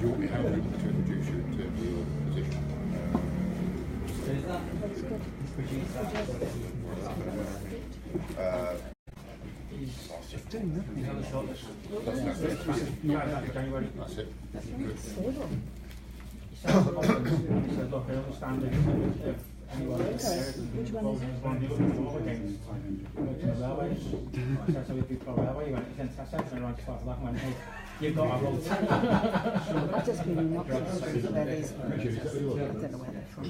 you want me how do you want me to introduce you in terms of your position? He's doing nothing. That's it. Good. He said, look, I understand if anyone is there, Which one is it? one of the other games, works in the railway. I said, so if you pro railway, he went, he's in Tesco, and I started laughing, went, hey, you've got a roll. I've just been in Oxford where these I don't know where they're from.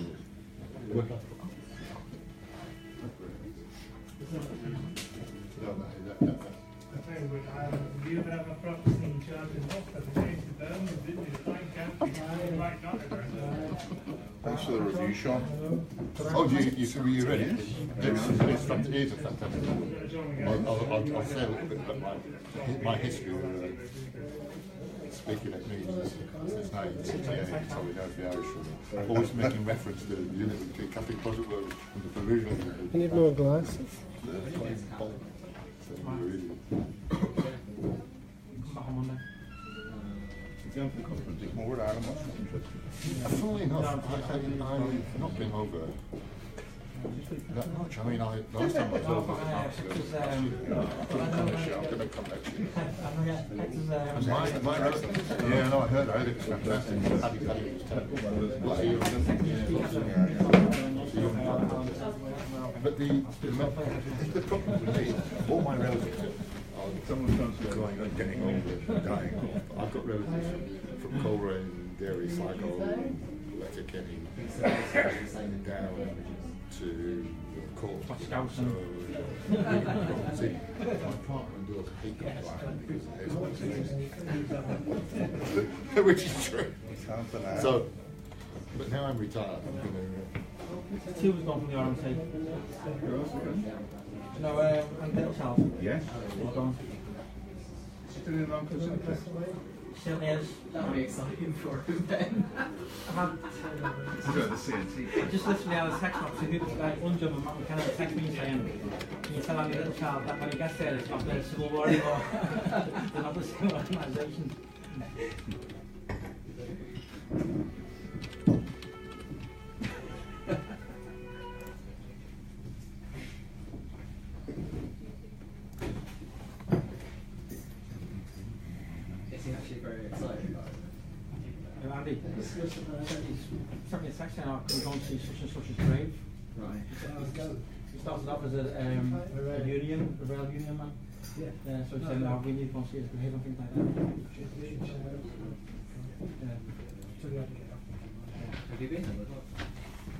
Do you have a prophecy in charge of Oxford against the Birmingham, didn't you? Fine county, right, not Thanks for the review, Sean. Oh, were you ready? It's a fantastic book. I'll say a little bit about my history of speaking at meetings since 1968, so we know the Irish one. Always making reference to the unity between Catholic Protestant and the provisional unity. You need more glasses. Back on Monday. More Ireland, that's interesting. Funnily enough, I've not been over that much. I mean, last time I was over was last year. I'm going to come next year. And my relatives, yeah, no, I heard it was fantastic. Paddy was terrible. But the problem with me, all my relatives are going and getting older and dying off. I've got relatives from Coleraine, Derry, Sligo, Letterkenny, down to Cork. So, see, my partner and daughter hate going to Ireland because of his which is true. So, but now I'm retired, I'm going to... Two was gone from the RMC. No, and Dale's house. Yes. Well done. Still in Lancaster? Still is. That'll be exciting for him then. Just literally had a text box, like Unjum and Matt McKenna text me saying, can you tell our little child that when he gets there it's not the Civil War anymore. They're not the same organisation. Is he actually very excited about it? Andy, he's sent me a text saying, oh, can we go and see such and such a grave? Right. He started off as a union, a rail union man. So he said, no, we need to go and see his grave and things like that. Have you been there before?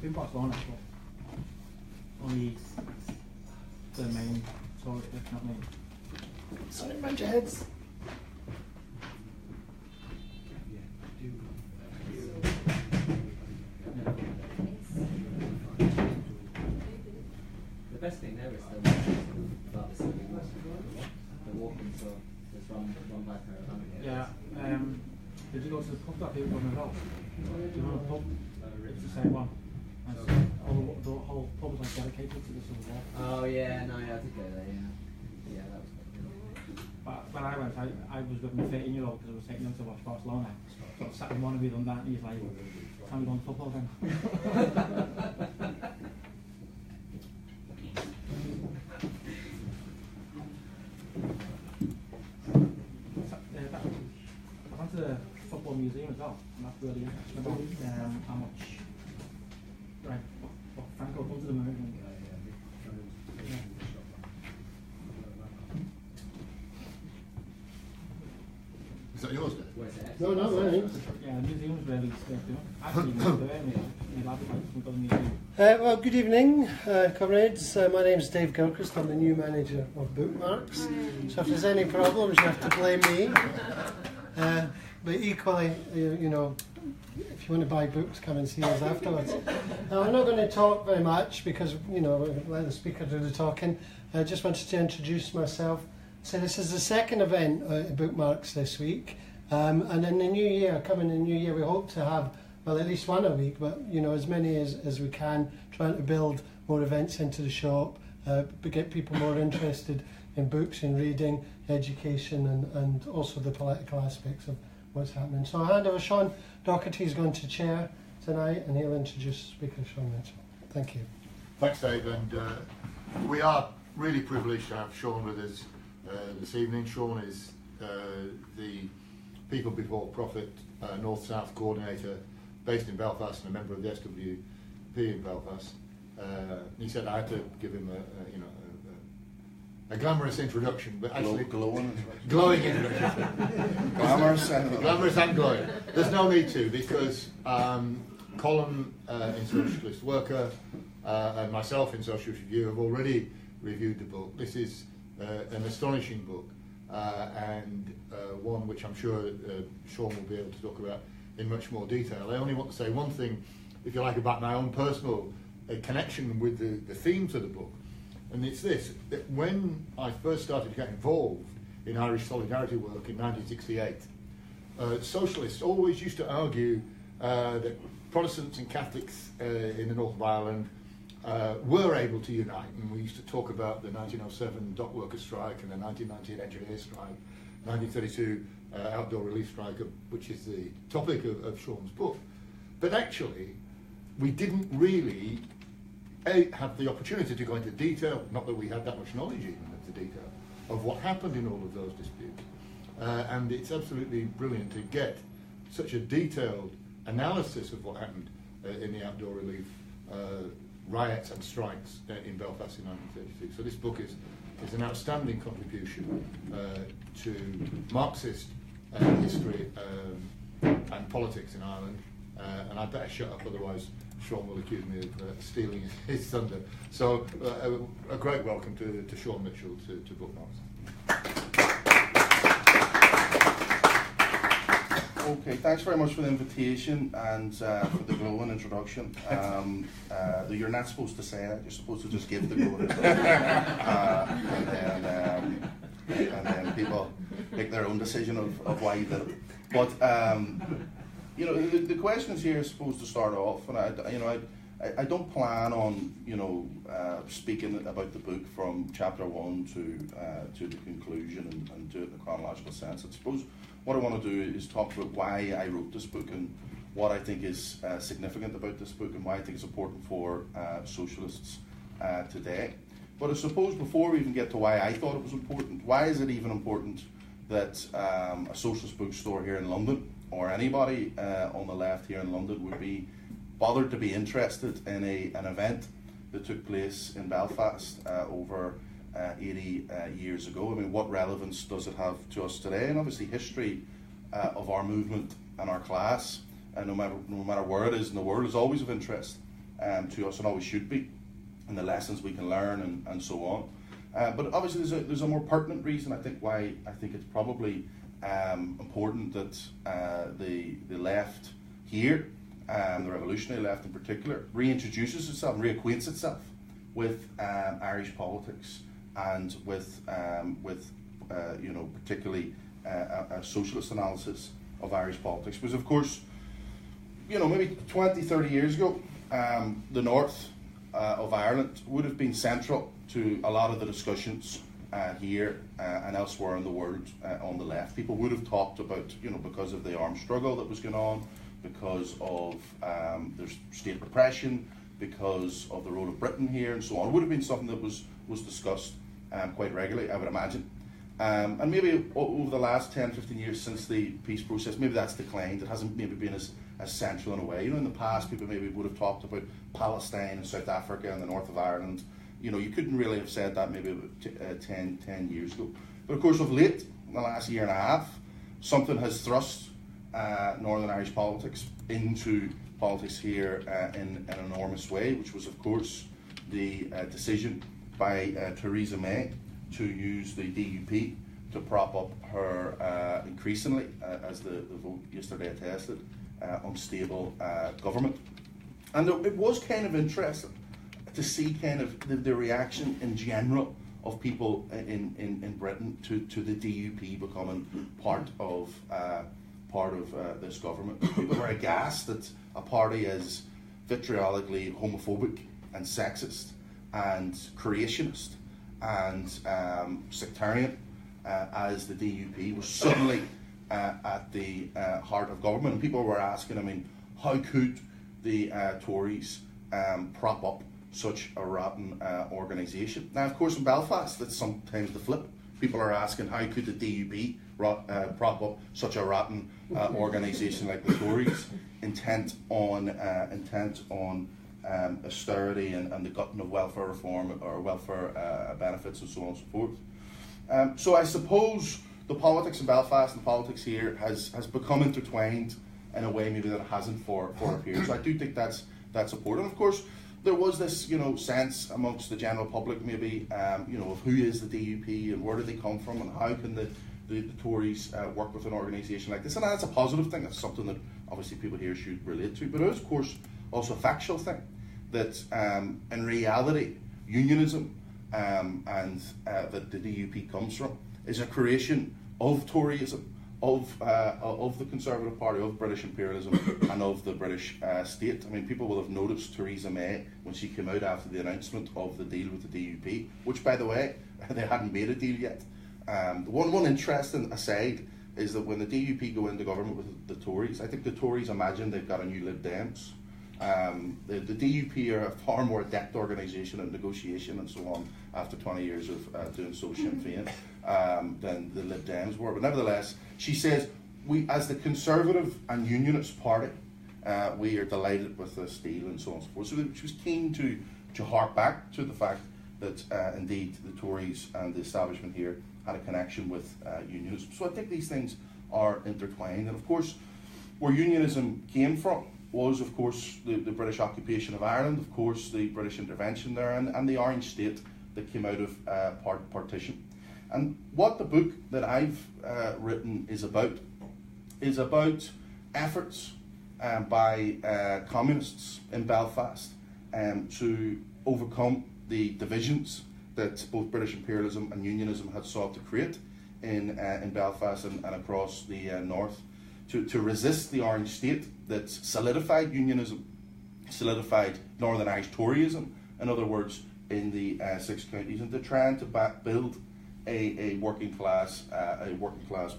Been Barcelona, but only the main tourist bit, not me. Sorry, bunch of heads. The best thing there is the about the city, the walking tour. There's run by caravan. Yeah. Did you go to the pub that people run as well? Do you know the pub? It's the same one. And so the whole pub was like dedicated to the Civil War. Oh yeah, no, yeah, I did go there. Yeah, yeah, that was quite good. But when I went, I was with my 13-year-old because I was taking him to watch Barcelona. So I sat in one of you on that, and he's like, "Time to go on football then." I went to the football museum as well, and that's really interesting about how much, right, what Franco done to the movement. Yeah. Is that yours, Where's it? No, no, no. Yeah, the museum's really stiff, you know. Actually, my lad would like to go to the museum. Well, good evening, comrades. My name's Dave Gilchrist. I'm the new manager of Bookmarks. So if there's any problems, you have to blame me. But equally, you know, if you want to buy books, come and see us afterwards. Now, I'm not going to talk very much because, you know, we'll let the speaker do the talking. I just wanted to introduce myself. So this is the second event at Bookmarks this week. And in the new year, coming in the new year, we hope to have, well, at least one a week, but, you know, as many as we can, trying to build more events into the shop, get people more interested in books and reading, education, and also the political aspects of what's happening. So I'll hand over. Sean Doherty is going to chair tonight, and he'll introduce Speaker Sean Mitchell. Thank you. Thanks, Dave, and we are really privileged to have Sean with us this evening. Sean is the People Before Profit North-South coordinator based in Belfast and a member of the SWP in Belfast. He said I had to give him a glamorous introduction, but actually glowing introduction. Glamorous and glowing. There's no need to, because Colin in Socialist Worker and myself in Socialist Review have already reviewed the book. This is an astonishing book and one which I'm sure Sean will be able to talk about in much more detail. I only want to say one thing, if you like, about my own personal connection with the themes of the book. And it's this, that when I first started to get involved in Irish solidarity work in 1968, socialists always used to argue that Protestants and Catholics in the north of Ireland were able to unite. And we used to talk about the 1907 dock workers strike and the 1919 engineer strike, 1932 outdoor relief strike, which is the topic of Sean's book. But actually, we didn't really have the opportunity to go into detail, not that we had that much knowledge even of the detail, of what happened in all of those disputes. And it's absolutely brilliant to get such a detailed analysis of what happened in the outdoor relief riots and strikes in Belfast in 1932. So this book is an outstanding contribution to Marxist history and politics in Ireland. And I better shut up, otherwise Sean will accuse me of stealing his thunder. So a great welcome to Sean Mitchell to Bookmarks. Okay, thanks very much for the invitation and for the glowing introduction. You're not supposed to say that, you're supposed to just give the glowing introduction. And then people make their own decision of why you did it. But the questions here are supposed to start off, and I don't plan on speaking about the book from chapter 1 to the conclusion and do it in a chronological sense. I suppose what I want to do is talk about why I wrote this book and what I think is significant about this book and why I think it's important for socialists today. But I suppose before we even get to why I thought it was important, why is it even important that a socialist bookstore here in London, or anybody on the left here in London, would be bothered to be interested in an event that took place in Belfast over 80 years ago? I mean, what relevance does it have to us today? And obviously history of our movement and our class, no matter where it is in the world, is always of interest to us and always should be, and the lessons we can learn and so on. But obviously there's a more pertinent reason, I think, why I think it's probably important that the left here, the revolutionary left in particular, reintroduces itself, reacquaints itself with Irish politics and with particularly a socialist analysis of Irish politics. Because of course, maybe 20, 30 years ago, the north of Ireland would have been central to a lot of the discussions here and elsewhere in the world on the left. People would have talked about, because of the armed struggle that was going on, because of there's state repression, because of the role of Britain here and so on. It would have been something that was discussed quite regularly, I would imagine. And maybe over the last 10, 15 years since the peace process, maybe that's declined. It hasn't maybe been as central in a way. In the past, people maybe would have talked about Palestine and South Africa and the north of Ireland. You couldn't really have said that maybe about 10 years ago. But of course, of late, in the last year and a half, something has thrust Northern Irish politics into politics here in an enormous way, which was, of course, the decision by Theresa May to use the DUP to prop up her increasingly, as the vote yesterday attested, unstable government. And it was kind of interesting to see kind of the reaction in general of people in Britain to the DUP becoming part of this government. People were aghast that a party as vitriolically homophobic and sexist and creationist and sectarian as the DUP was suddenly at the heart of government. And people were asking, I mean, how could the Tories prop up such a rotten organisation? Now, of course, in Belfast, that's sometimes the flip. People are asking, how could the DUP prop up such a rotten organisation like the Tories, intent on austerity and the gutting of welfare reform or welfare benefits and so on and so forth. So I suppose the politics in Belfast and politics here has become intertwined in a way maybe that it hasn't for a period. So I do think that's important. Of course, there was this sense amongst the general public maybe of who is the DUP and where do they come from and how can the Tories work with an organisation like this. And that's a positive thing. That's something that obviously people here should relate to. But it is, of course, also a factual thing that in reality unionism and that the DUP comes from is a creation of Toryism, of the Conservative Party, of British imperialism and of the British state. I mean, people will have noticed Theresa May when she came out after the announcement of the deal with the DUP, which, by the way, they hadn't made a deal yet. One interesting aside is that when the DUP go into government with the Tories, I think the Tories imagine they've got a new Lib Dems. The DUP are a far more adept organisation at negotiation and so on after 20 years of doing so Sinn Féin than the Lib Dems were. But nevertheless, she says, we as the Conservative and Unionist Party, we are delighted with this deal and so on and so forth. So she was keen to hark back to the fact that indeed the Tories and the establishment here had a connection with unionism. So I think these things are intertwined. And of course, where unionism came from was, of course, the British occupation of Ireland, of course, the British intervention there, and the Orange State that came out of partition. And what the book that I've written is about efforts by communists in Belfast to overcome the divisions that both British imperialism and unionism had sought to create in Belfast and across the north, to resist the Orange State that solidified unionism, solidified Northern Irish Toryism, in other words, in the 6 counties, and to try and to build a working class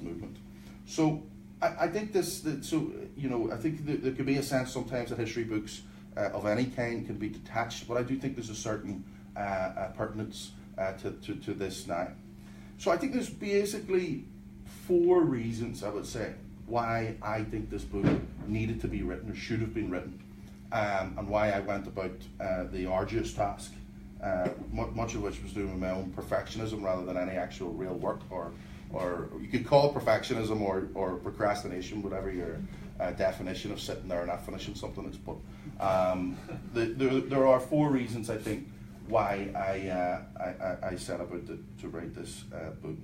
movement. So I think I think there could be a sense sometimes that history books of any kind can be detached, but I do think there's a certain pertinence to this now. So I think there's basically 4 reasons, I would say, why I think this book needed to be written or should have been written, and why I went about the arduous task, much of which was doing my own perfectionism rather than any actual real work, or you could call it perfectionism or procrastination, whatever your definition of sitting there and not finishing something is. But there are 4 reasons, I think, why I set about to write this book.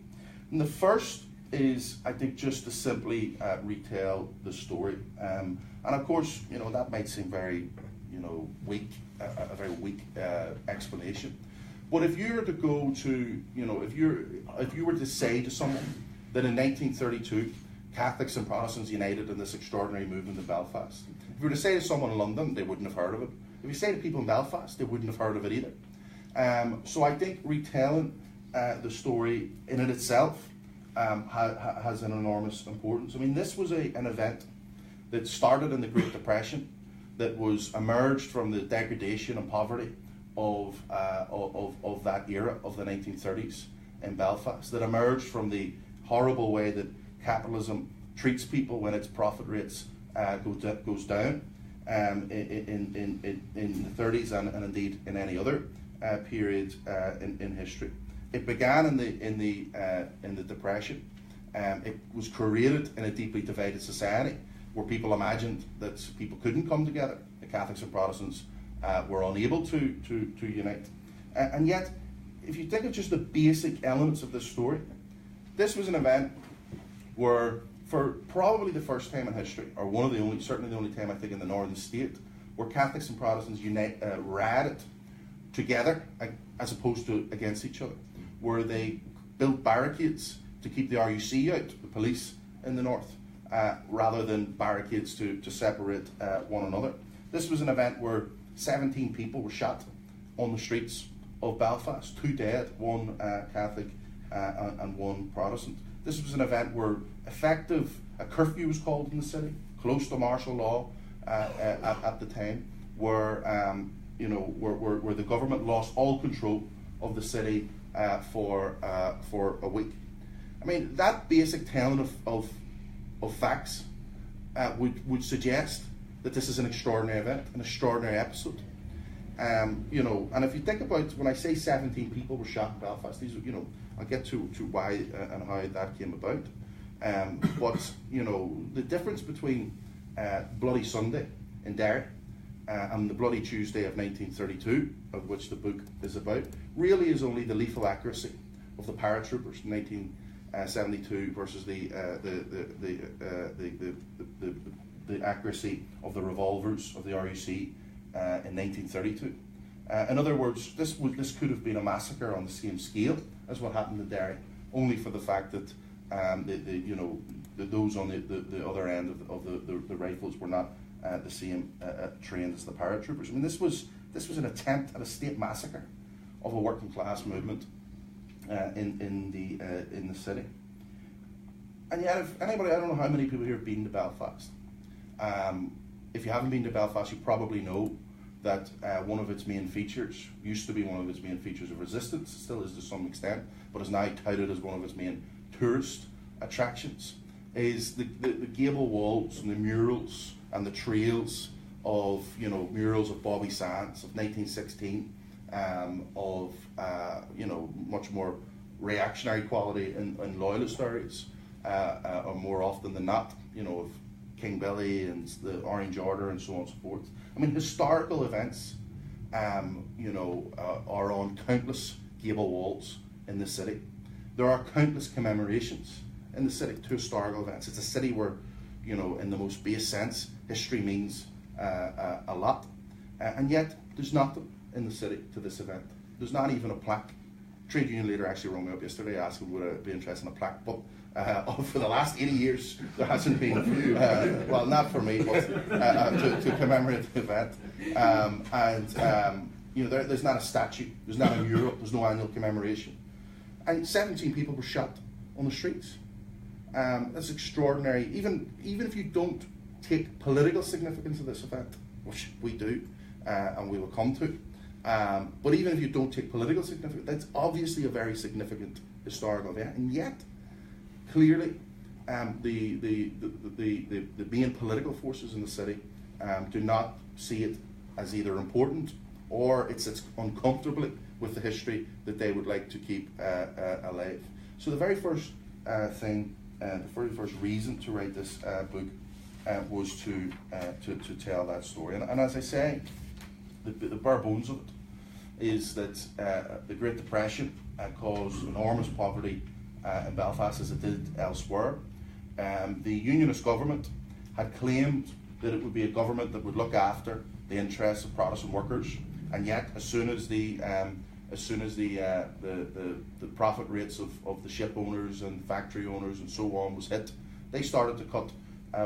And the first is, I think, just to simply retell the story. And of course, that might seem very, weak, a very weak explanation. But if you were to go to, if you were to say to someone that in 1932, Catholics and Protestants united in this extraordinary movement in Belfast, if you were to say to someone in London, they wouldn't have heard of it. If you say to people in Belfast, they wouldn't have heard of it either. So I think retelling the story in it itself has an enormous importance. I mean, this was an event that started in the Great Depression, that was emerged from the degradation and poverty of that era of the 1930s in Belfast, that emerged from the horrible way that capitalism treats people when its profit rates goes down in the 30s and indeed in any other period in history. It began in the Depression. It was created in a deeply divided society where people imagined that people couldn't come together. The Catholics and Protestants were unable to unite. And yet, if you think of just the basic elements of this story, this was an event where, for probably the first time in history, or certainly the only time I think in the Northern State, where Catholics and Protestants rallied together as opposed to against each other, where they built barricades to keep the RUC out, the police in the north, rather than barricades to separate one another. This was an event where 17 people were shot on the streets of Belfast, 2 dead, 1 Catholic and 1 Protestant. This was an event where a curfew was called in the city, close to martial law at the time, where where the government lost all control of the city for a week. I mean, that basic telling of facts would suggest that this is an extraordinary event, an extraordinary episode. And if you think about, when I say 17 people were shot in Belfast, these are, I'll get to why and how that came about. But the difference between Bloody Sunday in Derry and the Bloody Tuesday of 1932, of which the book is about, really is only the lethal accuracy of the paratroopers in 1972 versus the accuracy of the revolvers of the RUC in 1932. In other words, this could have been a massacre on the same scale as what happened in Derry, only for the fact that those on the other end of the rifles were not the same trained as the paratroopers. I mean, this was an attempt at a state massacre of a working class movement in the city. And yet, if anybody, I don't know how many people here have been to Belfast. If you haven't been to Belfast, you probably know that one of its main features, used to be one of its main features of resistance, still is to some extent, but is now touted as one of its main tourist attractions, is the gable walls and the murals and the trails of, murals of Bobby Sands of 1916, of much more reactionary quality and loyalist areas, or more often than not, of King Billy and the Orange Order and so on and so forth. I mean, historical events, are on countless gable walls in the city. There are countless commemorations in the city to historical events. It's a city where, in the most base sense, history means a lot. And yet, there's nothing in the city to this event. There's not even a plaque. Trade union leader actually rang me up yesterday asking would I be interested in a plaque, but for the last 80 years there hasn't been, well, not for me, but to commemorate the event. There's not a statue, there's not a mural, there's no annual commemoration. And 17 people were shot on the streets. That's extraordinary. Even if you don't take political significance of this event, which we do, and we will come to, but even if you don't take political significance, that's obviously a very significant historical event. And yet, clearly, the main political forces in the city do not see it as either important or it sits uncomfortably with the history that they would like to keep alive. So the very first thing, the very first reason to write this book was to tell that story. And as I say, the bare bones of it is that the Great Depression caused enormous poverty in Belfast as it did elsewhere. The Unionist government had claimed that it would be a government that would look after the interests of Protestant workers, and yet as soon as the profit rates of the ship owners and factory owners and so on was hit, they started to cut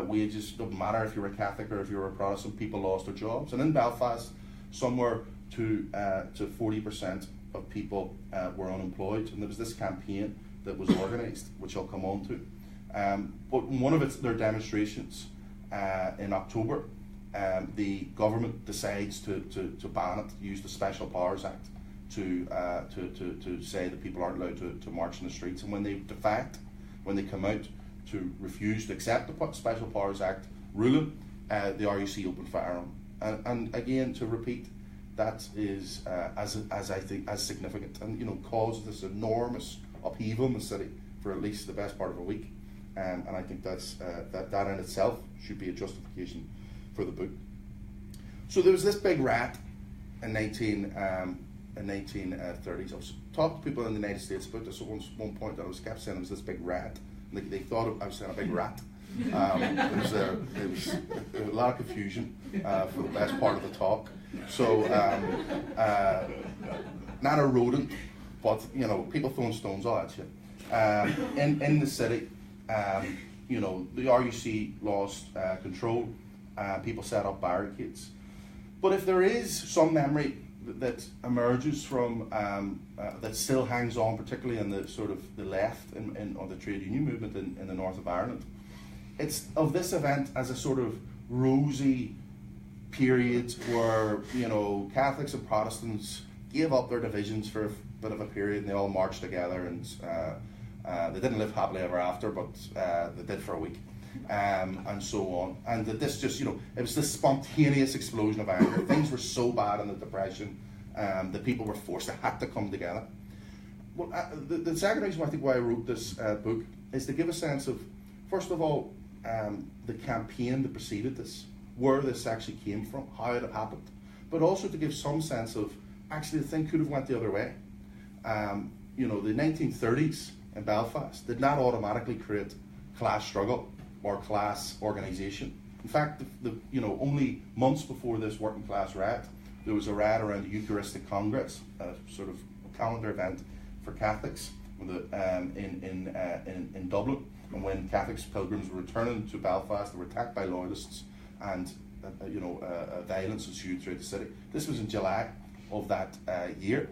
wages. Doesn't matter if you were a Catholic or if you were a Protestant, people lost their jobs. And in Belfast, somewhere to 40% of people were unemployed, and there was this campaign that was organised, which I'll come on to. But in one of their demonstrations in October, the government decides to ban it, use the Special Powers Act to say that people aren't allowed to march in the streets. And when they defect, when they come out to refuse to accept the Special Powers Act ruling, the RUC opened fire on them. And again, to repeat, that is as I think as significant, and caused this enormous upheaval in the city for at least the best part of a week. And I think that in itself should be a justification for the book. So there was this big rat in 1930s. I was talking to people in the United States about this at one point, and I kept saying it was this big rat. And they thought I was saying a big rat. There was a lot of confusion for the best part of the talk. So not a rodent, but people throwing stones, all that shit. In the city, the RUC lost control. People set up barricades. But if there is some memory that emerges from that still hangs on, particularly in the sort of the left or the trade union movement in the north of Ireland. It's of this event as a sort of rosy period where, you know, Catholics and Protestants gave up their divisions for a bit of a period, and they all marched together, and they didn't live happily ever after, but they did for a week. And so on, and that this just, you know, it was this spontaneous explosion of anger. Things were so bad in the Depression that people were forced to have to come together. Well, the second reason why I wrote this book is to give a sense of, first of all, the campaign that preceded this, where this actually came from, how it happened, but also to give some sense of actually the thing could have went the other way. You know, the 1930s in Belfast did not automatically create class struggle or class organisation. In fact, you know, only months before this working class riot, there was a riot around the Eucharistic Congress, a sort of calendar event for Catholics in Dublin. And when Catholics pilgrims were returning to Belfast, they were attacked by loyalists, and violence ensued throughout the city. This was in July of that year.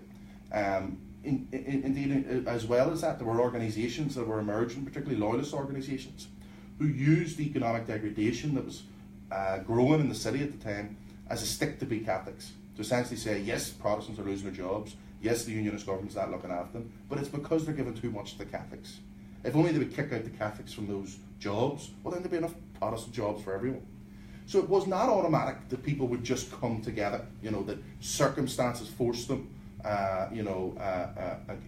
Indeed, as well as that, there were organisations that were emerging, particularly loyalist organisations, who used the economic degradation that was growing in the city at the time as a stick to beat Catholics. To essentially say, yes, Protestants are losing their jobs, yes, the Unionist government's not looking after them, but it's because they're giving too much to the Catholics. If only they would kick out the Catholics from those jobs, well, then there'd be enough Protestant jobs for everyone. So it was not automatic that people would just come together, you know, that circumstances forced them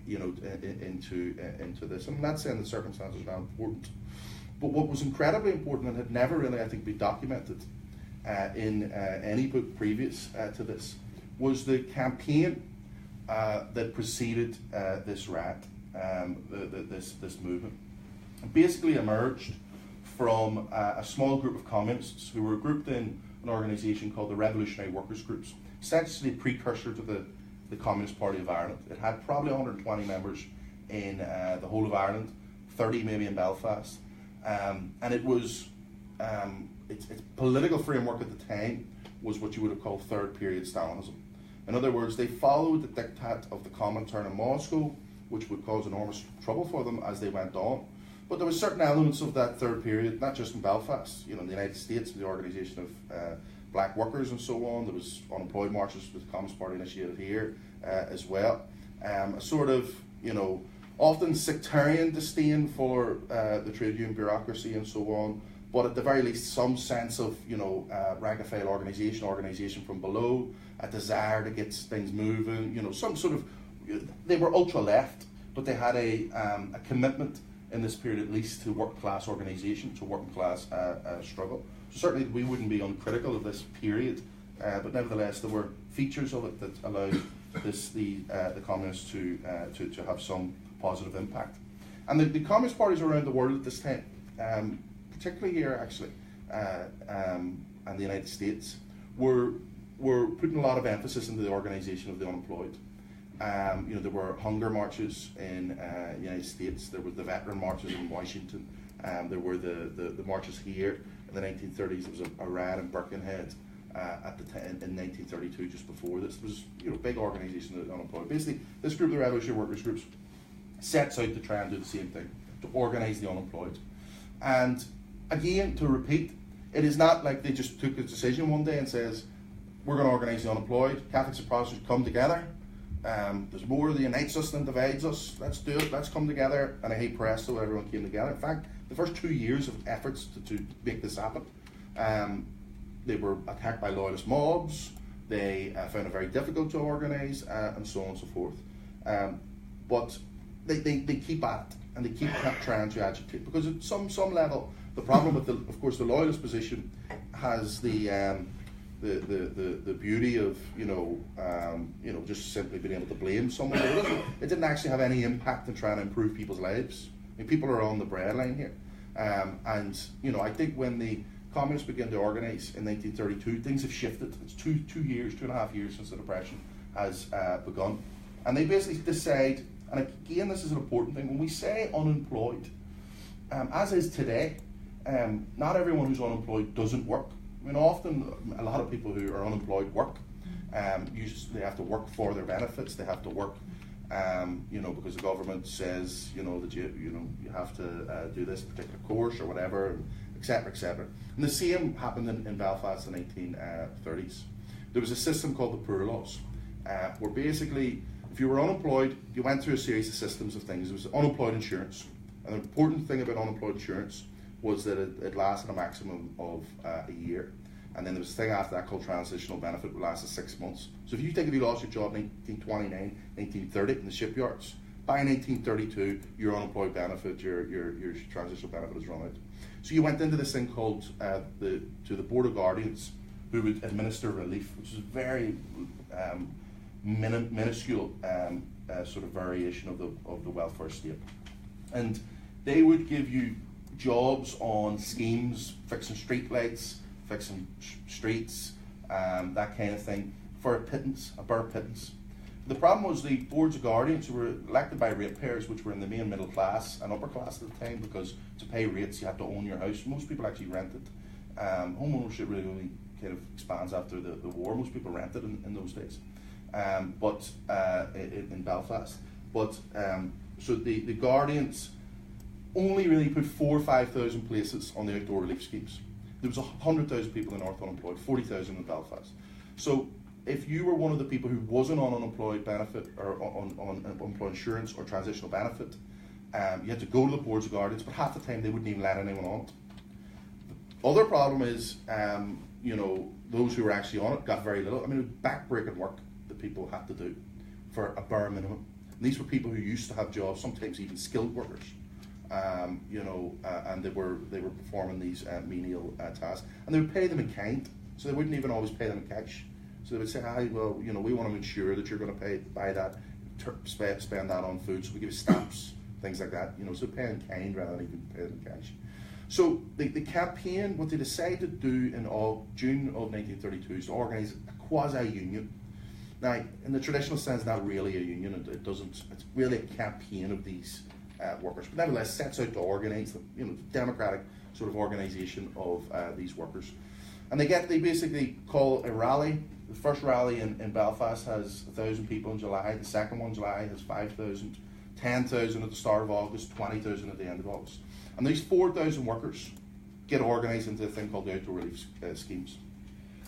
into this. I'm not saying the circumstances are not important, but what was incredibly important and had never really, I think, been documented in any book previous to this was the campaign that preceded this riot, this movement. It basically emerged from a small group of communists who were grouped in an organisation called the Revolutionary Workers' Groups, essentially a precursor to the Communist Party of Ireland. It had probably 120 members in the whole of Ireland, 30 maybe in Belfast, and it was its political framework at the time was what you would have called third period Stalinism. In other words, they followed the diktat of the Comintern in Moscow, which would cause enormous trouble for them as they went on. But there were certain elements of that third period, not just in Belfast, you know, in the United States, the organisation of black workers and so on. There was unemployed marches with the Communist Party initiated here as well. A sort of, you know, often sectarian disdain for the trade union bureaucracy and so on, but at the very least some sense of, you know, rank and file organisation from below, a desire to get things moving, you know, some sort of, they were ultra left, but they had a commitment in this period at least to working class organisation, to working class struggle. So certainly we wouldn't be uncritical of this period, but nevertheless there were features of it that allowed the communists to have some positive impact. And the communist parties around the world at this time, particularly here actually, and the United States, were putting a lot of emphasis into the organisation of the unemployed. You know, there were hunger marches in the United States. There were the veteran marches in Washington. There were the marches here in the 1930s. There was a riot in Birkenhead at the time in 1932, just before this. There was, you know, big organisation of the unemployed. Basically, this group, the Revolutionary Workers Groups, sets out to try and do the same thing, to organise the unemployed. And again, to repeat, it is not like they just took a decision one day and says, we're going to organise the unemployed. Catholics and Protestants come together. There's more that unites us than divides us. Let's do it. Let's come together. And hey presto, everyone came together. In fact, the first 2 years of efforts to make this happen, they were attacked by loyalist mobs. They found it very difficult to organise, and so on and so forth. But they keep at it, and they keep trying to agitate, because at some level, the problem with of course the loyalist position has the beauty of just simply being able to blame someone. It didn't actually have any impact in trying to improve people's lives. I mean, people are on the breadline here, and I think when the communists began to organise in 1932, things have shifted. It's 2.5 years since the Depression has begun, and they basically decide. And again, this is an important thing. When we say unemployed, as is today, not everyone who's unemployed doesn't work. I mean, often a lot of people who are unemployed work. Usually they have to work for their benefits. They have to work, because the government says, that you have to do this particular course or whatever, etc., etc. And the same happened in Belfast in the 1930s. There was a system called the Poor Laws, where basically, if you were unemployed, you went through a series of systems of things. There was unemployed insurance. And the important thing about unemployed insurance was that it lasted a maximum of a year. And then there was a thing after that called transitional benefit, which lasted 6 months. So if you lost your job in 1929, 1930 in the shipyards, by 1932, your unemployed benefit, your transitional benefit has run out. So you went into this thing called the Board of Guardians, who would administer relief, which is a very minuscule sort of variation of the welfare state. And they would give you jobs on schemes, fixing street lights, fixing streets, that kind of thing, for a pittance, a bare pittance. The problem was the boards of guardians, who were elected by ratepayers, which were in the main middle class and upper class at the time, because to pay rates you had to own your house. Most people actually rented. Home ownership really only kind of expands after the war. Most people rented in those days, in Belfast. But so the guardians only really put 4,000 or 5,000 places on the outdoor relief schemes. There was 100,000 people in the north unemployed, 40,000 in Belfast. So if you were one of the people who wasn't on unemployed benefit or on unemployed insurance or transitional benefit, you had to go to the boards of guardians, but half the time they wouldn't even let anyone on it. The other problem is, those who were actually on it got very little. I mean, it was back-breaking work that people had to do for a bare minimum. And these were people who used to have jobs, sometimes even skilled workers. And they were performing these menial tasks, and they would pay them in kind, so they wouldn't even always pay them in cash. So they would say, "Hi, well, we want to ensure that you're going to buy that, spend that on food, so we give you stamps, things like that. So pay in kind rather than even pay them in cash." So the campaign, what they decided to do in June of 1932 is to organise a quasi-union. Now, in the traditional sense, not really a union. It doesn't. It's really a campaign of these workers, but nevertheless sets out to organise the democratic sort of organisation of these workers. And they basically call a rally. The first rally in Belfast has 1,000 people in July. The second one in July has 5,000, 10,000 at the start of August, 20,000 at the end of August. And these 4,000 workers get organised into a thing called the outdoor relief schemes.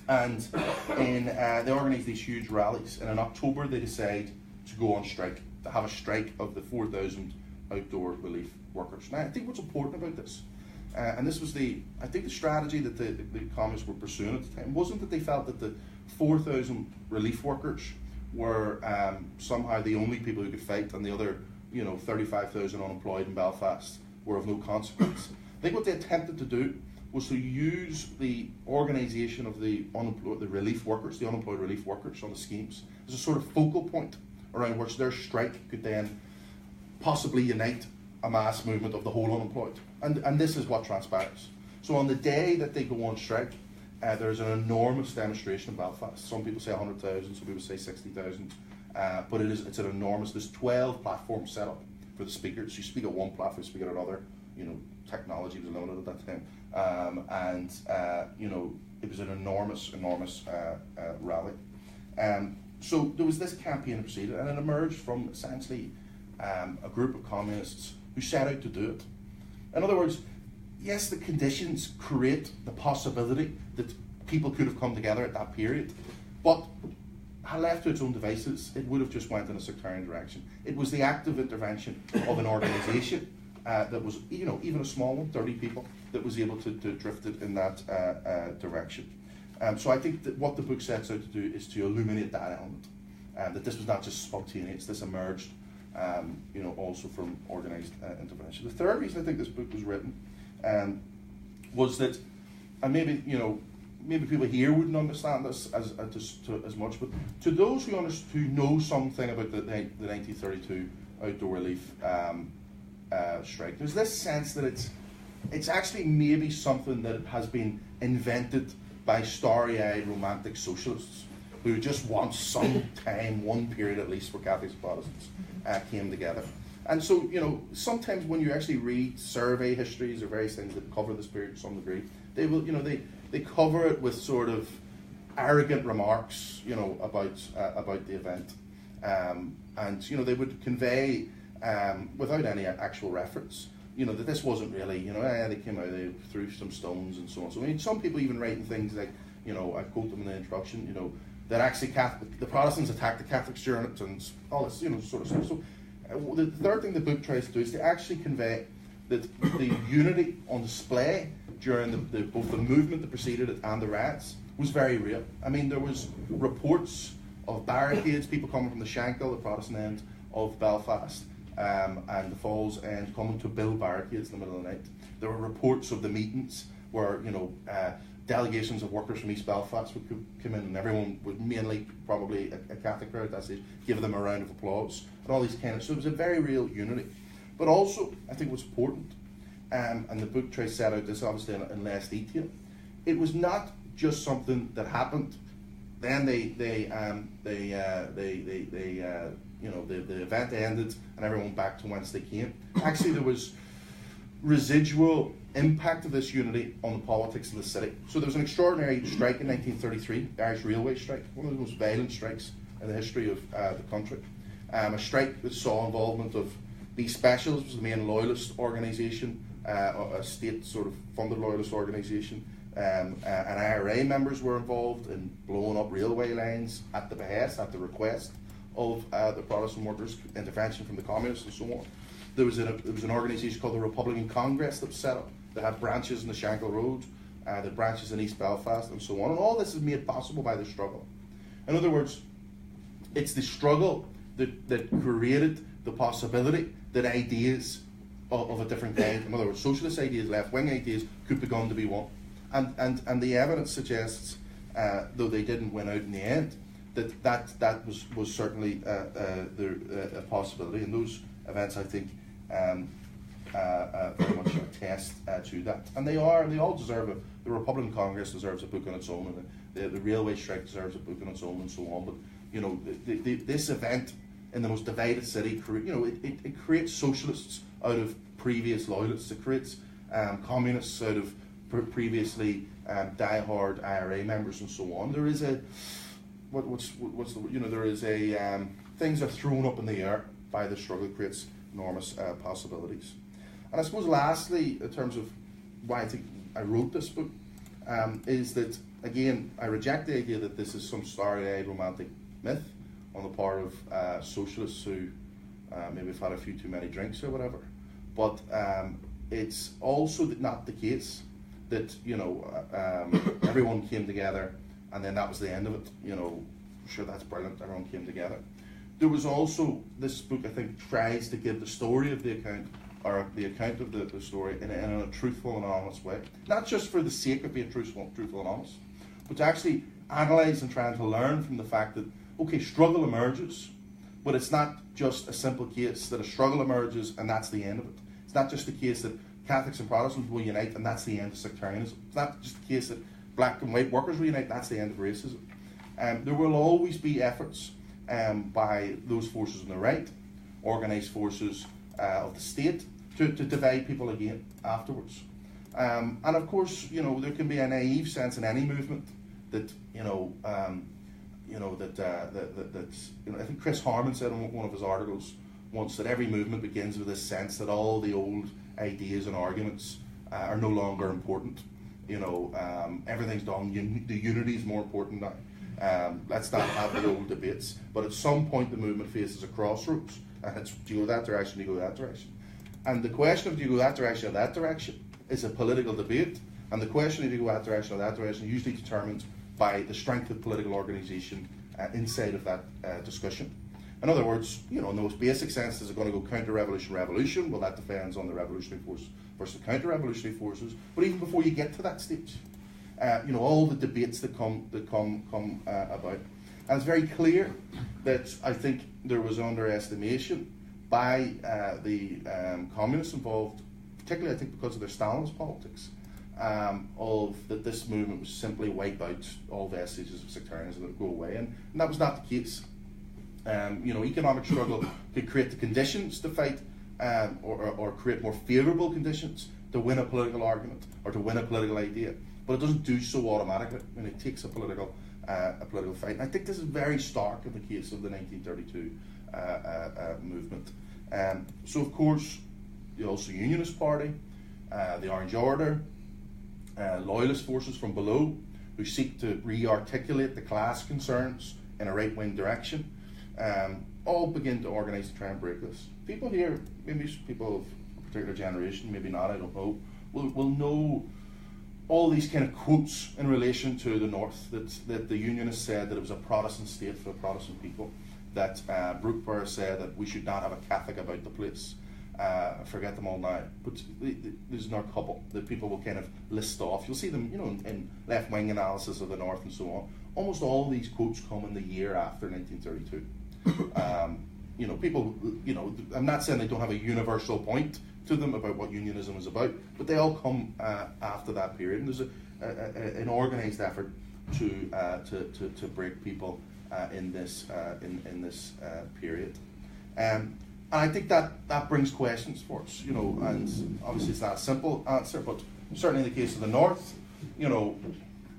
And they organise these huge rallies. And in October they decide to go on strike, to have a strike of the 4,000 outdoor relief workers. Now, I think what's important about this, and this was the strategy that the communists were pursuing at the time, wasn't that they felt that the 4,000 relief workers were somehow the only people who could fight, and the other 35,000 unemployed in Belfast were of no consequence. I think what they attempted to do was to use the organisation of the relief workers, the unemployed relief workers on the schemes, as a sort of focal point around which their strike could then possibly unite a mass movement of the whole unemployed. And this is what transpires. So on the day that they go on strike, there's an enormous demonstration in Belfast. Some people say 100,000, some people say 60,000, but it's an enormous. There's 12 platforms set up for the speakers. You speak at one platform, you speak at another. Technology was limited at that time, it was an enormous rally. So there was this campaign that proceeded, and it emerged from essentially a group of communists who set out to do it. In other words, yes, the conditions create the possibility that people could have come together at that period, but had left to its own devices, it would have just went in a sectarian direction. It was the active intervention of an organisation that was, even a small one, 30 people, that was able to drift it in that direction. So I think that what the book sets out to do is to illuminate that element, that this was not just spontaneous, this emerged also from organised intervention. The third reason I think this book was written was that, and maybe people here wouldn't understand this as much, but to those who know something about the 1932 outdoor relief strike, there's this sense that it's actually maybe something that has been invented by starry-eyed romantic socialists who just want some time, one period at least, where Catholics and Protestants came together. And so, sometimes when you actually read survey histories or various things that cover this period to some degree, they will, they cover it with sort of arrogant remarks, you know, about the event, and you know they would convey without any actual reference, you know, that this wasn't really, you know, they came out, they threw some stones and so on. So I mean, some people even writing things like, you know, I quote them in the introduction, you know, that actually the Protestants attacked the Catholics during it and all this, you know, sort of stuff. So the third thing the book tries to do is to actually convey that the unity on display during both the movement that preceded it and the riots was very real. I mean, there was reports of barricades, people coming from the Shankill, the Protestant end of Belfast, and the Falls end, coming to build barricades in the middle of the night. There were reports of the meetings where, you know, delegations of workers from East Belfast would come in, and everyone would, mainly probably a Catholic crowd at that stage, give them a round of applause, and all these kind of, so it was a very real unity. But also, I think what's important, and the book tries to set out this obviously in less detail, it was not just something that happened. Then you know, the event ended and everyone went back to whence they came. Actually, there was residual impact of this unity on the politics of the city. So there was an extraordinary strike in 1933, the Irish Railway Strike, one of the most violent strikes in the history of the country. A strike that saw involvement of these specials, which was the main loyalist organisation, a state sort of funded loyalist organisation, and IRA members were involved in blowing up railway lines at the behest, at the request of the Protestant workers, intervention from the communists and so on. There was an organisation called the Republican Congress that was set up that had branches in the Shankill Road, the branches in East Belfast and so on, and all this is made possible by the struggle. In other words, it's the struggle that created the possibility that ideas of a different kind, in other words, socialist ideas, left-wing ideas, could become to be one. And the evidence suggests, though they didn't win out in the end, that was certainly a possibility. And those events, I think, very much attest to that. And they all deserve the Republican Congress deserves a book on its own, and the railway strike deserves a book on its own, and so on. But you know, this event in the most divided city, you know, it creates socialists out of previous loyalists. It creates communists out of previously die-hard IRA members, and so on. There is a there is a things are thrown up in the air by the struggle. It creates enormous possibilities. And I suppose lastly, in terms of why I think I wrote this book, is that again I reject the idea that this is some starry-eyed romantic myth on the part of socialists who maybe have had a few too many drinks or whatever. But it's also not the case that, you know, everyone came together and then that was the end of it. You know, sure, that's brilliant, everyone came together. There was also, this book I think tries to give the story of the account, or the account of the story in a truthful and honest way. Not just for the sake of being truthful and honest, but to actually analyse and trying to learn from the fact that, okay, struggle emerges, but it's not just a simple case that a struggle emerges and that's the end of it. It's not just the case that Catholics and Protestants will unite and that's the end of sectarianism. It's not just the case that black and white workers will unite, that's the end of racism. There will always be efforts by those forces on the right, organised forces of the state, to divide people again afterwards. And of course, you know, there can be a naive sense in any movement that, I think Chris Harman said in one of his articles once that every movement begins with this sense that all the old ideas and arguments are no longer important. You know, everything's done. The unity is more important now. Let's not have the old debates. But at some point, the movement faces a crossroads, and it's do you go that direction, do you go that direction. And the question of do you go that direction or that direction is a political debate. And the question of do you go that direction or that direction is usually determined by the strength of political organisation inside of that discussion. In other words, you know, in the most basic sense, is it going to go counter-revolution, revolution? Well, that depends on the revolutionary force versus counter-revolutionary forces. But even before you get to that stage, you know, all the debates that come about, and it's very clear that I think there was underestimation by the communists involved, particularly I think because of their Stalinist politics, of that this movement was simply wipe out all vestiges of sectarianism that would go away, and that was not the case. You know, economic struggle could create the conditions to fight, or create more favourable conditions to win a political argument or to win a political idea, but it doesn't do so automatically. I mean, it takes a political a political fight. And I think this is very stark in the case of the 1932 movement. So of course, the Ulster Unionist Party, the Orange Order, loyalist forces from below who seek to re-articulate the class concerns in a right-wing direction, all begin to organise to try and break this. People here, maybe people of a particular generation, maybe not, I don't know, will know all these kind of quotes in relation to the North, that the Unionists said that it was a Protestant state for the Protestant people, that Brookborough said that we should not have a Catholic about the place. Forget them all now, but there's another couple that people will kind of list off. You'll see them, you know, in left-wing analysis of the North and so on. Almost all these quotes come in the year after 1932. You know, people, you know, I'm not saying they don't have a universal point to them about what unionism is about, but they all come after that period. And there's an organised effort to break people in this period. And I think that brings questions for us, you know, and obviously it's not a simple answer, but certainly in the case of the North, you know,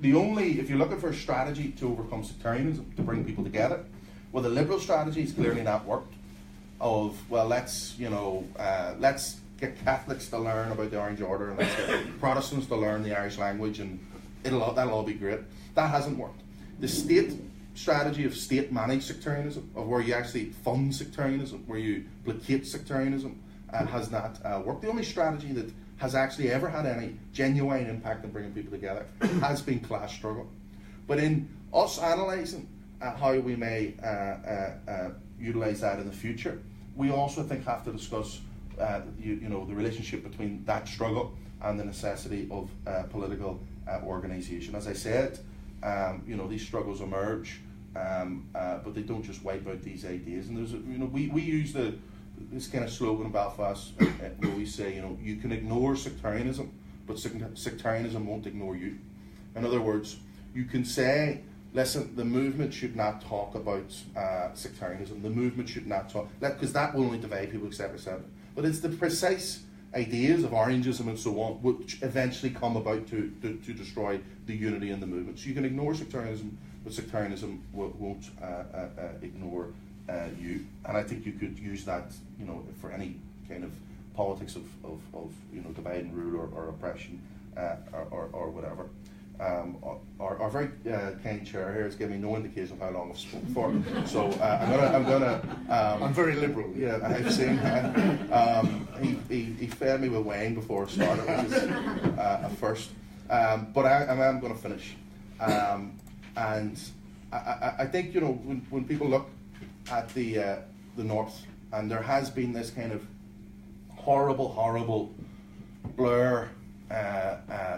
if you're looking for a strategy to overcome sectarianism, to bring people together, well, the Liberal strategy has clearly not worked. Let's get Catholics to learn about the Orange Order, and let's get Protestants to learn the Irish language, and that'll all be great. That hasn't worked. The state strategy of state-managed sectarianism, of where you actually fund sectarianism, where you placate sectarianism, has not worked. The only strategy that has actually ever had any genuine impact on bringing people together has been class struggle. But in us analysing how we may utilise that in the future, we also think have to discuss you know, the relationship between that struggle and the necessity of political organisation. As I said, you know, these struggles emerge, but they don't just wipe out these ideas. And there's, you know, we use this kind of slogan in Belfast where we say, you know, you can ignore sectarianism, but sectarianism won't ignore you. In other words, you can say, listen, the movement should not talk about sectarianism. The movement should not talk, because that will only divide people, etc. But it's the precise ideas of Orangism and so on which eventually come about to destroy the unity in the movement. So you can ignore sectarianism, but sectarianism won't ignore you. And I think you could use that, you know, for any kind of politics of you know, divide and rule or oppression or whatever. Our very kind chair here has given me no indication of how long I've spoken for, so I'm very liberal. Yeah, I've seen. He fed me with wine before it started, which is a first. But I am going to finish, and I think, you know, when people look at the North, and there has been this kind of horrible Blair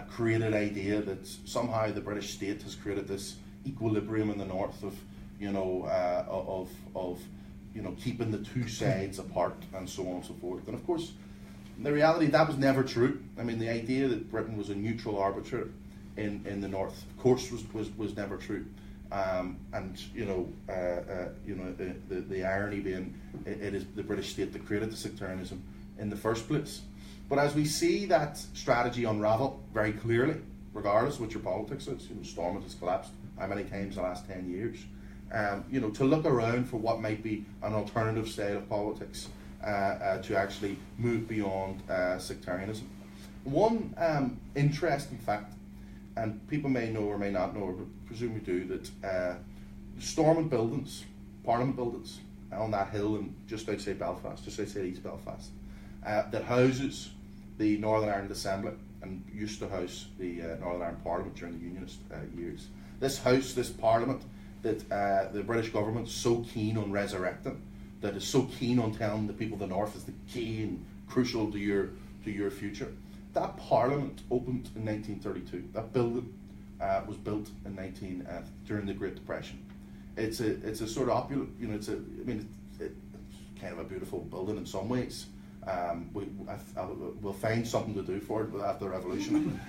created idea that somehow the British state has created this equilibrium in the North of, you know, of you know, keeping the two sides apart and so on and so forth. And of course, in the reality, that was never true. I mean, the idea that Britain was a neutral arbiter in the North, of course, was never true. And you know, the irony being, it is the British state that created the sectarianism in the first place. But as we see that strategy unravel very clearly, regardless of what your politics is, you know, Stormont has collapsed how many times in the last 10 years, you know, to look around for what might be an alternative style of politics to actually move beyond sectarianism. One interesting fact, and people may know or may not know, but presume we do, that Stormont buildings, Parliament buildings, on that hill and just outside Belfast, just outside East Belfast, that houses the Northern Ireland Assembly and used to house the Northern Ireland Parliament during the Unionist years. This house, this Parliament, that the British government is so keen on resurrecting, that is so keen on telling the people of the North is the key and crucial to your future. That Parliament opened in 1932. That building was built in during the Great Depression. It's a sort of opulent, you know, it's kind of a beautiful building in some ways. We'll find something to do for it after the revolution,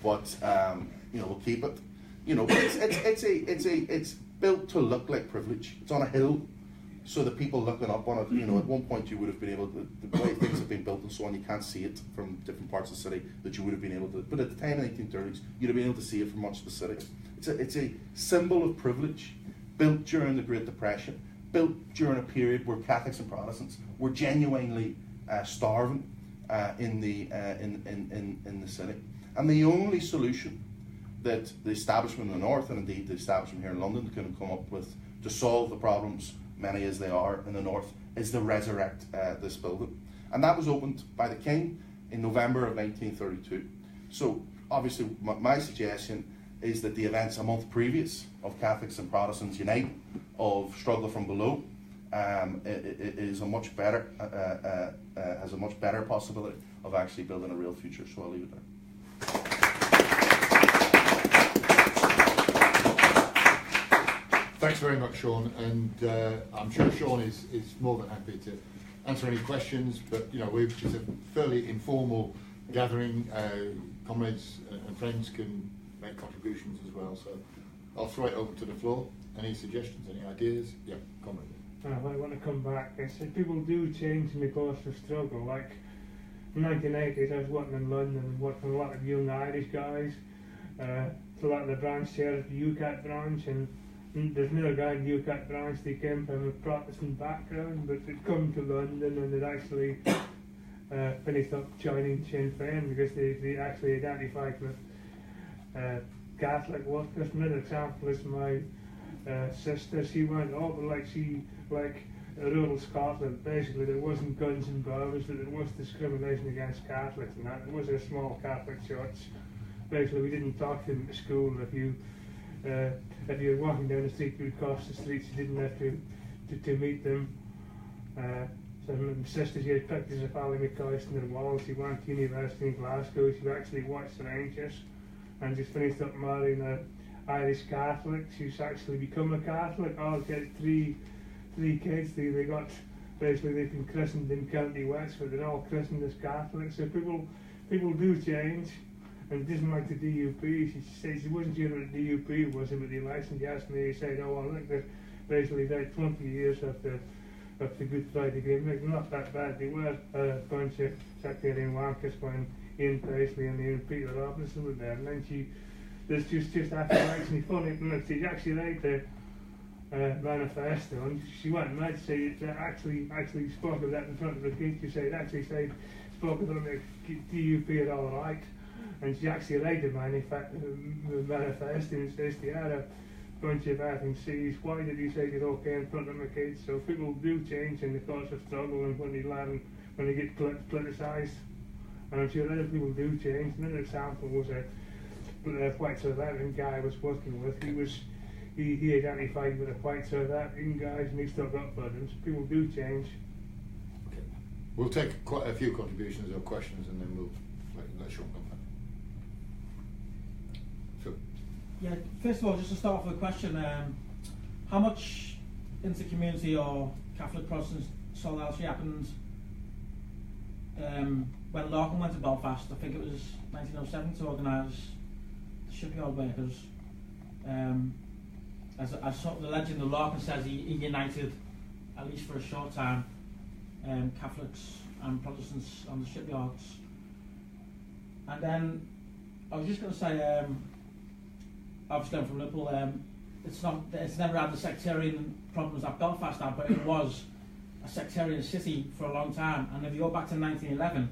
but you know, we'll keep it. You know, but it's built to look like privilege. It's on a hill. so the people looking up on it, you know, at one point you would have been able to, the way things have been built and so on, you can't see it from different parts of the city that you would have been able to, but at the time in the 1830s, you'd have been able to see it from much of the city. It's a symbol of privilege, built during the Great Depression, built during a period where Catholics and Protestants were genuinely starving in the city. And the only solution that the establishment in the north, and indeed the establishment here in London, can come up with to solve the problems, many as they are in the north, is to resurrect this building. And that was opened by the King in November of 1932. So obviously my suggestion is that the events a month previous of Catholics and Protestants Unite, of Struggle from Below, is a much better, has a much better possibility of actually building a real future. So I'll leave it there. Thanks very much, Sean, and I'm sure Sean is more than happy to answer any questions, but you know, it's a fairly informal gathering. Comrades and friends can make contributions as well, so I'll throw it over to the floor. Any suggestions, any ideas? Yeah, comrade. I want to come back. I said people do change in the course of struggle. Like in the 1980s, I was working in London and working with a lot of young Irish guys. A lot of the branch chair at the UCAT branch, and there's another guy in the UCAT branch. They came from a Protestant background, but they'd come to London and they'd actually finished up joining Sinn Féin because they actually identified with Catholic workers. Another example is my sister. She went over like rural Scotland. Basically, there wasn't guns and bars, but there was discrimination against Catholics, and that there was a small Catholic church. Basically, we didn't talk to them at school. If you were walking down the street, you would cross the streets. You didn't have to meet them. So my sister, she had pictures of Ally McCoist on the wall. She went to university in Glasgow. She actually watched the Rangers, and just finished up marrying an Irish Catholic. She's actually become a Catholic. All get three kids. They got basically they've been christened in County Wexford. They're all christened as Catholics. So people do change. And doesn't like the DUP. She said she wasn't sure what the DUP was about the election. She asked me, he said, oh, well, look, they're basically about 20 years of the Good Friday Agreement. Not that bad. They were a bunch of sectarian wankers when Ian Paisley and Ian Peter Robinson were there. And then there's just after the election, funny, look, she actually read the manifesto, and she went mad to say it actually spoke of that in front of the kids. She said, spoke about the DUP are all right. And she actually read the manifesto and says they had a bunch of FNCs. Why did he say it's okay in front of my kids? So people do change in the course of struggle, and when they get politicised. And I'm sure other people do change. Another example was a white South African guy I was working with. He identified with the white South African guys, and he stuck up for them. So people do change. Okay. We'll take quite a few contributions or questions, and then we'll let Sean come back. Yeah, first of all, just to start off with a question, how much inter-community or Catholic Protestant solidarity happened when Larkin went to Belfast? I think it was 1907 to organise the shipyard workers. As sort of the legend of Larkin says, he united, at least for a short time, Catholics and Protestants on the shipyards. And then I was just going to say, obviously I'm from Liverpool, it's never had the sectarian problems that Belfast had, but it was a sectarian city for a long time. And if you go back to 1911,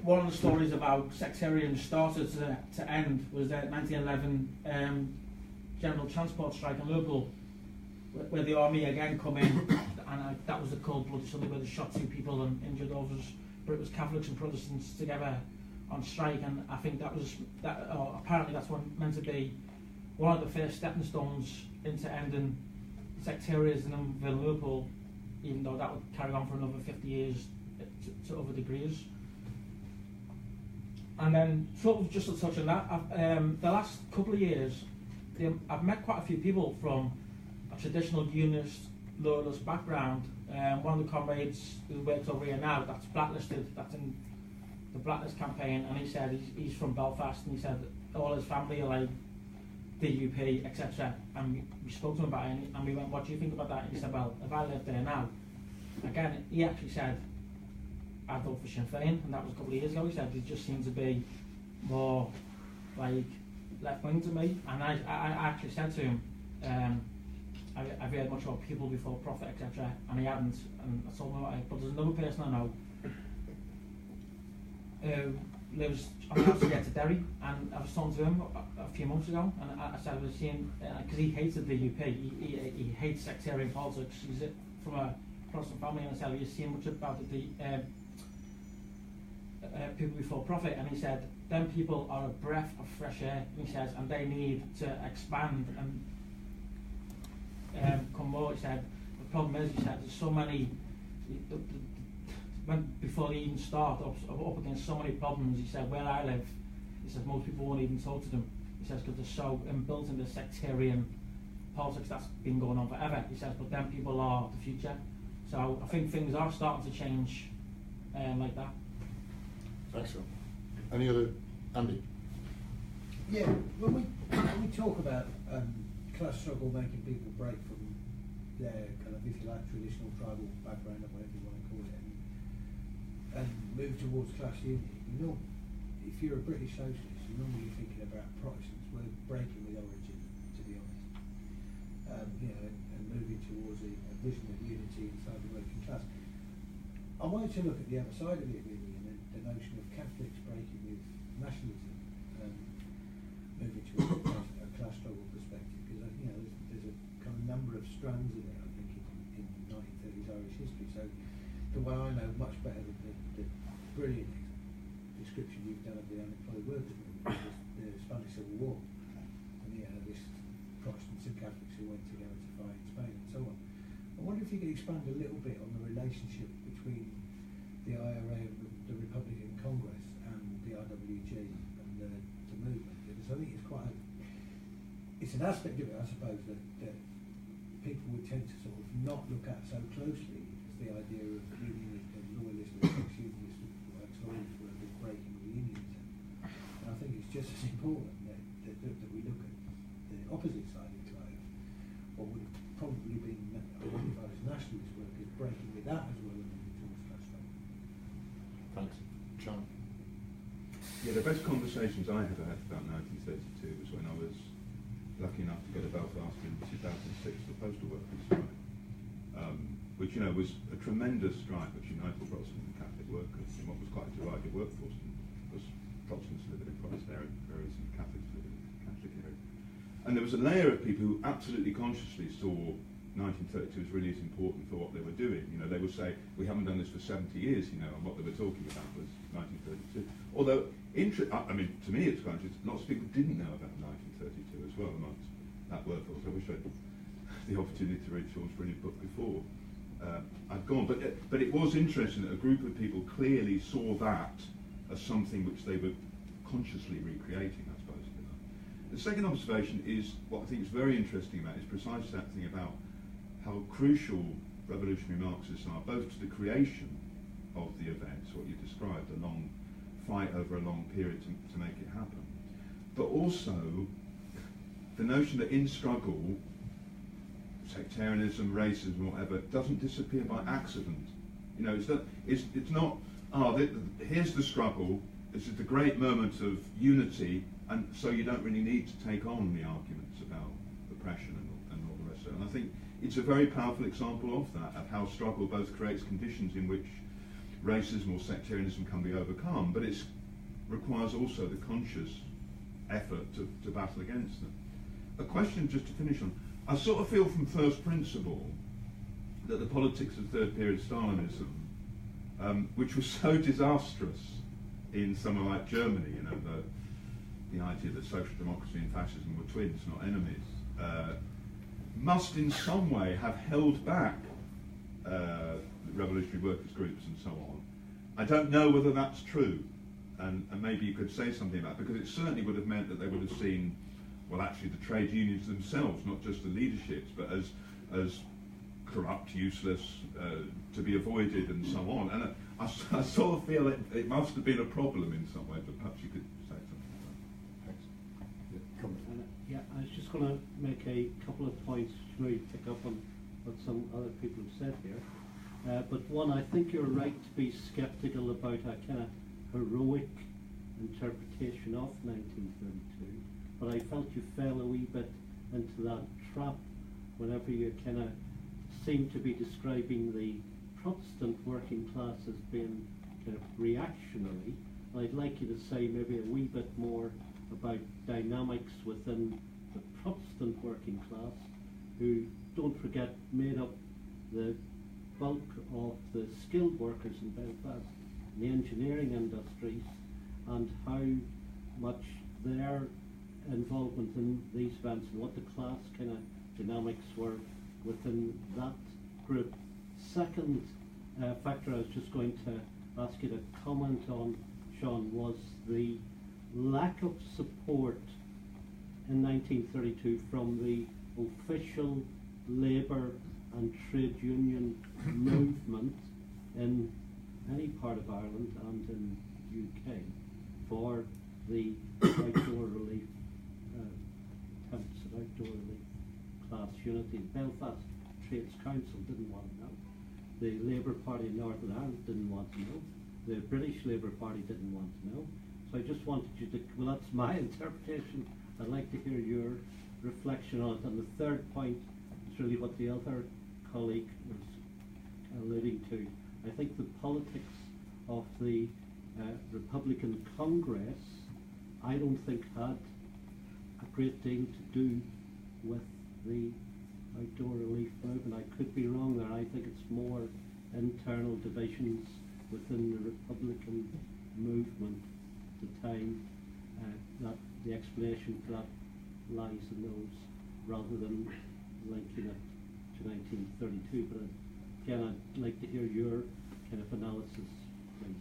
one of the stories about sectarian started to end was the 1911 general transport strike in Liverpool, where the army again come in, and that was the cold blood Sunday where they shot 2 people and injured others, but it was Catholics and Protestants together on strike, and I think apparently that's meant to be one of the first stepping stones into ending sectarianism in Liverpool, even though that would carry on for another 50 years to other degrees. And then, sort of just to touch on that, the last couple of years, I've met quite a few people from a traditional unionist, loyalist background. One of the comrades who works over here now, that's blacklisted, that's in the Blacklist campaign, and he said he's from Belfast, and he said all his family are like DUP, etc. And we spoke to him about it, and we went, what do you think about that? And he said, well, if I lived there now, again, he actually said, I'd vote for Sinn Féin, and that was a couple of years ago. He said, it just seemed to be more like left-wing to me. And I actually said to him, I've heard much about people before profit, etc. And he hadn't, and I told him about it. But there's another person I know who lives on the outskirts of Derry, and I was talking to him a few months ago, and I said I was seeing, because he hates the DUP, he hates sectarian politics, he's from a Protestant family, and I said, have you seen much about the people before profit? And he said, them people are a breath of fresh air, he says, and they need to expand and come more. He said, the problem is, he said, there's so many, before they even start up against so many problems. He said, where I live, he says, most people won't even talk to them. He says, because they're so inbuilt in the sectarian politics that's been going on forever. He says, but them people are the future. So I think things are starting to change like that. Excellent. Any other, Andy? Yeah, when we talk about class struggle making people break from their kind of, if you like, traditional tribal background or whatever you want to call it, and move towards class unity, if you're a British socialist, you're normally thinking about Protestants. We're breaking with origin, to be honest, and moving towards a vision of unity inside the working class. I wanted to look at the other side of it, really, and the notion of Catholics breaking with nationalism, moving towards a class struggle perspective, because there's a kind of number of strands of it, I think, in 1930s Irish history. So the one I know much better than the brilliant description you've done of the unemployed workers movement was the Spanish Civil War, and this Protestants and Catholics who went together to fight Spain and so on. I wonder if you could expand a little bit on the relationship between the IRA and the Republican Congress and the RWG and the movement, because I think it's an aspect of it, I suppose, that people would tend to sort of not look at so closely, as the idea of unionist and loyalist or ex-unionist ex-loyalist were the breaking of the unionism. And I think it's just as important that we look at the opposite side of it, what would have probably been identified as nationalist workers breaking with that as well as moving towards class struggle. Thanks. John? Yeah, the best conversations I ever had about 1932 was when I was lucky enough to go to Belfast in 2006 for the postal workers strike, which was a tremendous strike which united Protestant and Catholic workers in what was quite a divided workforce, because Protestants lived in Protestant area, whereas Catholics lived in Catholic area. And there was a layer of people who absolutely consciously saw 1932 as really as important for what they were doing. They would say, we haven't done this for 70 years, and what they were talking about was 1932. Although, to me it's quite interesting, lots of people didn't know about 1932 as well amongst that workforce. I wish I had the opportunity to read Sean's brilliant book before I'd gone. But it was interesting that a group of people clearly saw that as something which they were consciously recreating, I suppose. The second observation is, what I think is very interesting about it, is precisely that thing about how crucial revolutionary Marxists are, both to the creation of the events, what you described, a long fight over a long period to make it happen, but also the notion that in struggle, sectarianism, racism, whatever, doesn't disappear by accident. It's not, here's the struggle, this is the great moment of unity, and so you don't really need to take on the arguments about oppression and all the rest of it. And I think it's a very powerful example of that, of how struggle both creates conditions in which racism or sectarianism can be overcome, but it requires also the conscious effort to battle against them. A question just to finish on, I sort of feel from first principle that the politics of third period Stalinism, which was so disastrous in somewhere like Germany, the idea that social democracy and fascism were twins, not enemies, must in some way have held back revolutionary workers' groups and so on. I don't know whether that's true, and maybe you could say something about it, because it certainly would have meant that they would have seen, well, actually the trade unions themselves, not just the leaderships, but as corrupt, useless, to be avoided and so on. And I sort of feel it must have been a problem in some way, but perhaps you could say something about that. Thanks. Yeah, I was just going to make a couple of points to maybe pick up on what some other people have said here. But one, I think you're right to be sceptical about a kind of heroic interpretation of 1932, but I felt you fell a wee bit into that trap whenever you kind of seem to be describing the Protestant working class as being kind of reactionary. I'd like you to say maybe a wee bit more about dynamics within the Protestant working class, who, don't forget, made up the bulk of the skilled workers in Belfast, in the engineering industries, and how much their involvement in these events and what the class kind of dynamics were within that group. Second factor I was just going to ask you to comment on, Sean, was the lack of support in 1932 from the official labour and trade union movement in any part of Ireland and in UK for the outdoor relief attempts at outdoor relief class unity. Belfast Trades Council didn't want to know. The Labour Party in Northern Ireland didn't want to know. The British Labour Party didn't want to know. So I just wanted you to, well, that's my interpretation. I'd like to hear your reflection on it. And the third point is really what the other colleague was alluding to. I think the politics of the Republican Congress, I don't think had a great deal to do with the outdoor relief movement. I could be wrong there. I think it's more internal divisions within the Republican movement at the time that the explanation for that lies in those, rather than linking it to 1932. But again, I'd like to hear your kind of analysis, please.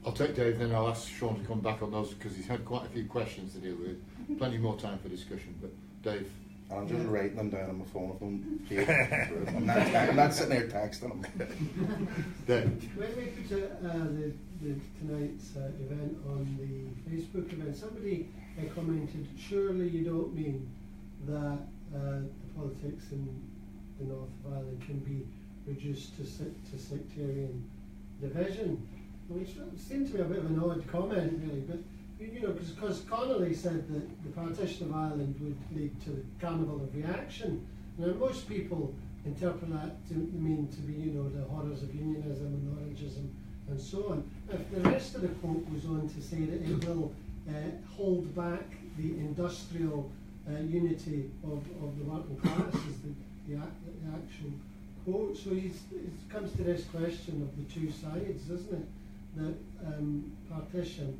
I'll take Dave, then I'll ask Sean to come back on those, because he's had quite a few questions to deal with. Plenty more time for discussion, but Dave. I'm just writing them down on my phone. I'm not sitting there texting them. Dave. When we put tonight's event on the Facebook event, somebody commented, surely you don't mean that the politics in the north of Ireland can be reduced to sectarian division, which seemed to be a bit of an odd comment, really. But you know, because Connolly said that the partition of Ireland would lead to the carnival of reaction. Now, most people interpret that to mean to be, you know, the horrors of unionism and orangism and so on. If the rest of the quote goes on to say that it will hold back the industrial unity of the working class, is the actual quote. So it comes to this question of the two sides, isn't it? That partition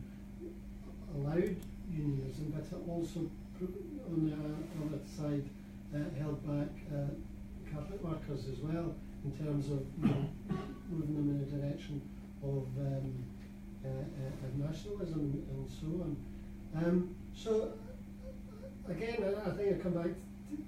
allowed unionism, but it also, on the other side, held back Catholic workers as well, in terms of, you know, moving them in a direction of nationalism and so on. So again, I think I come back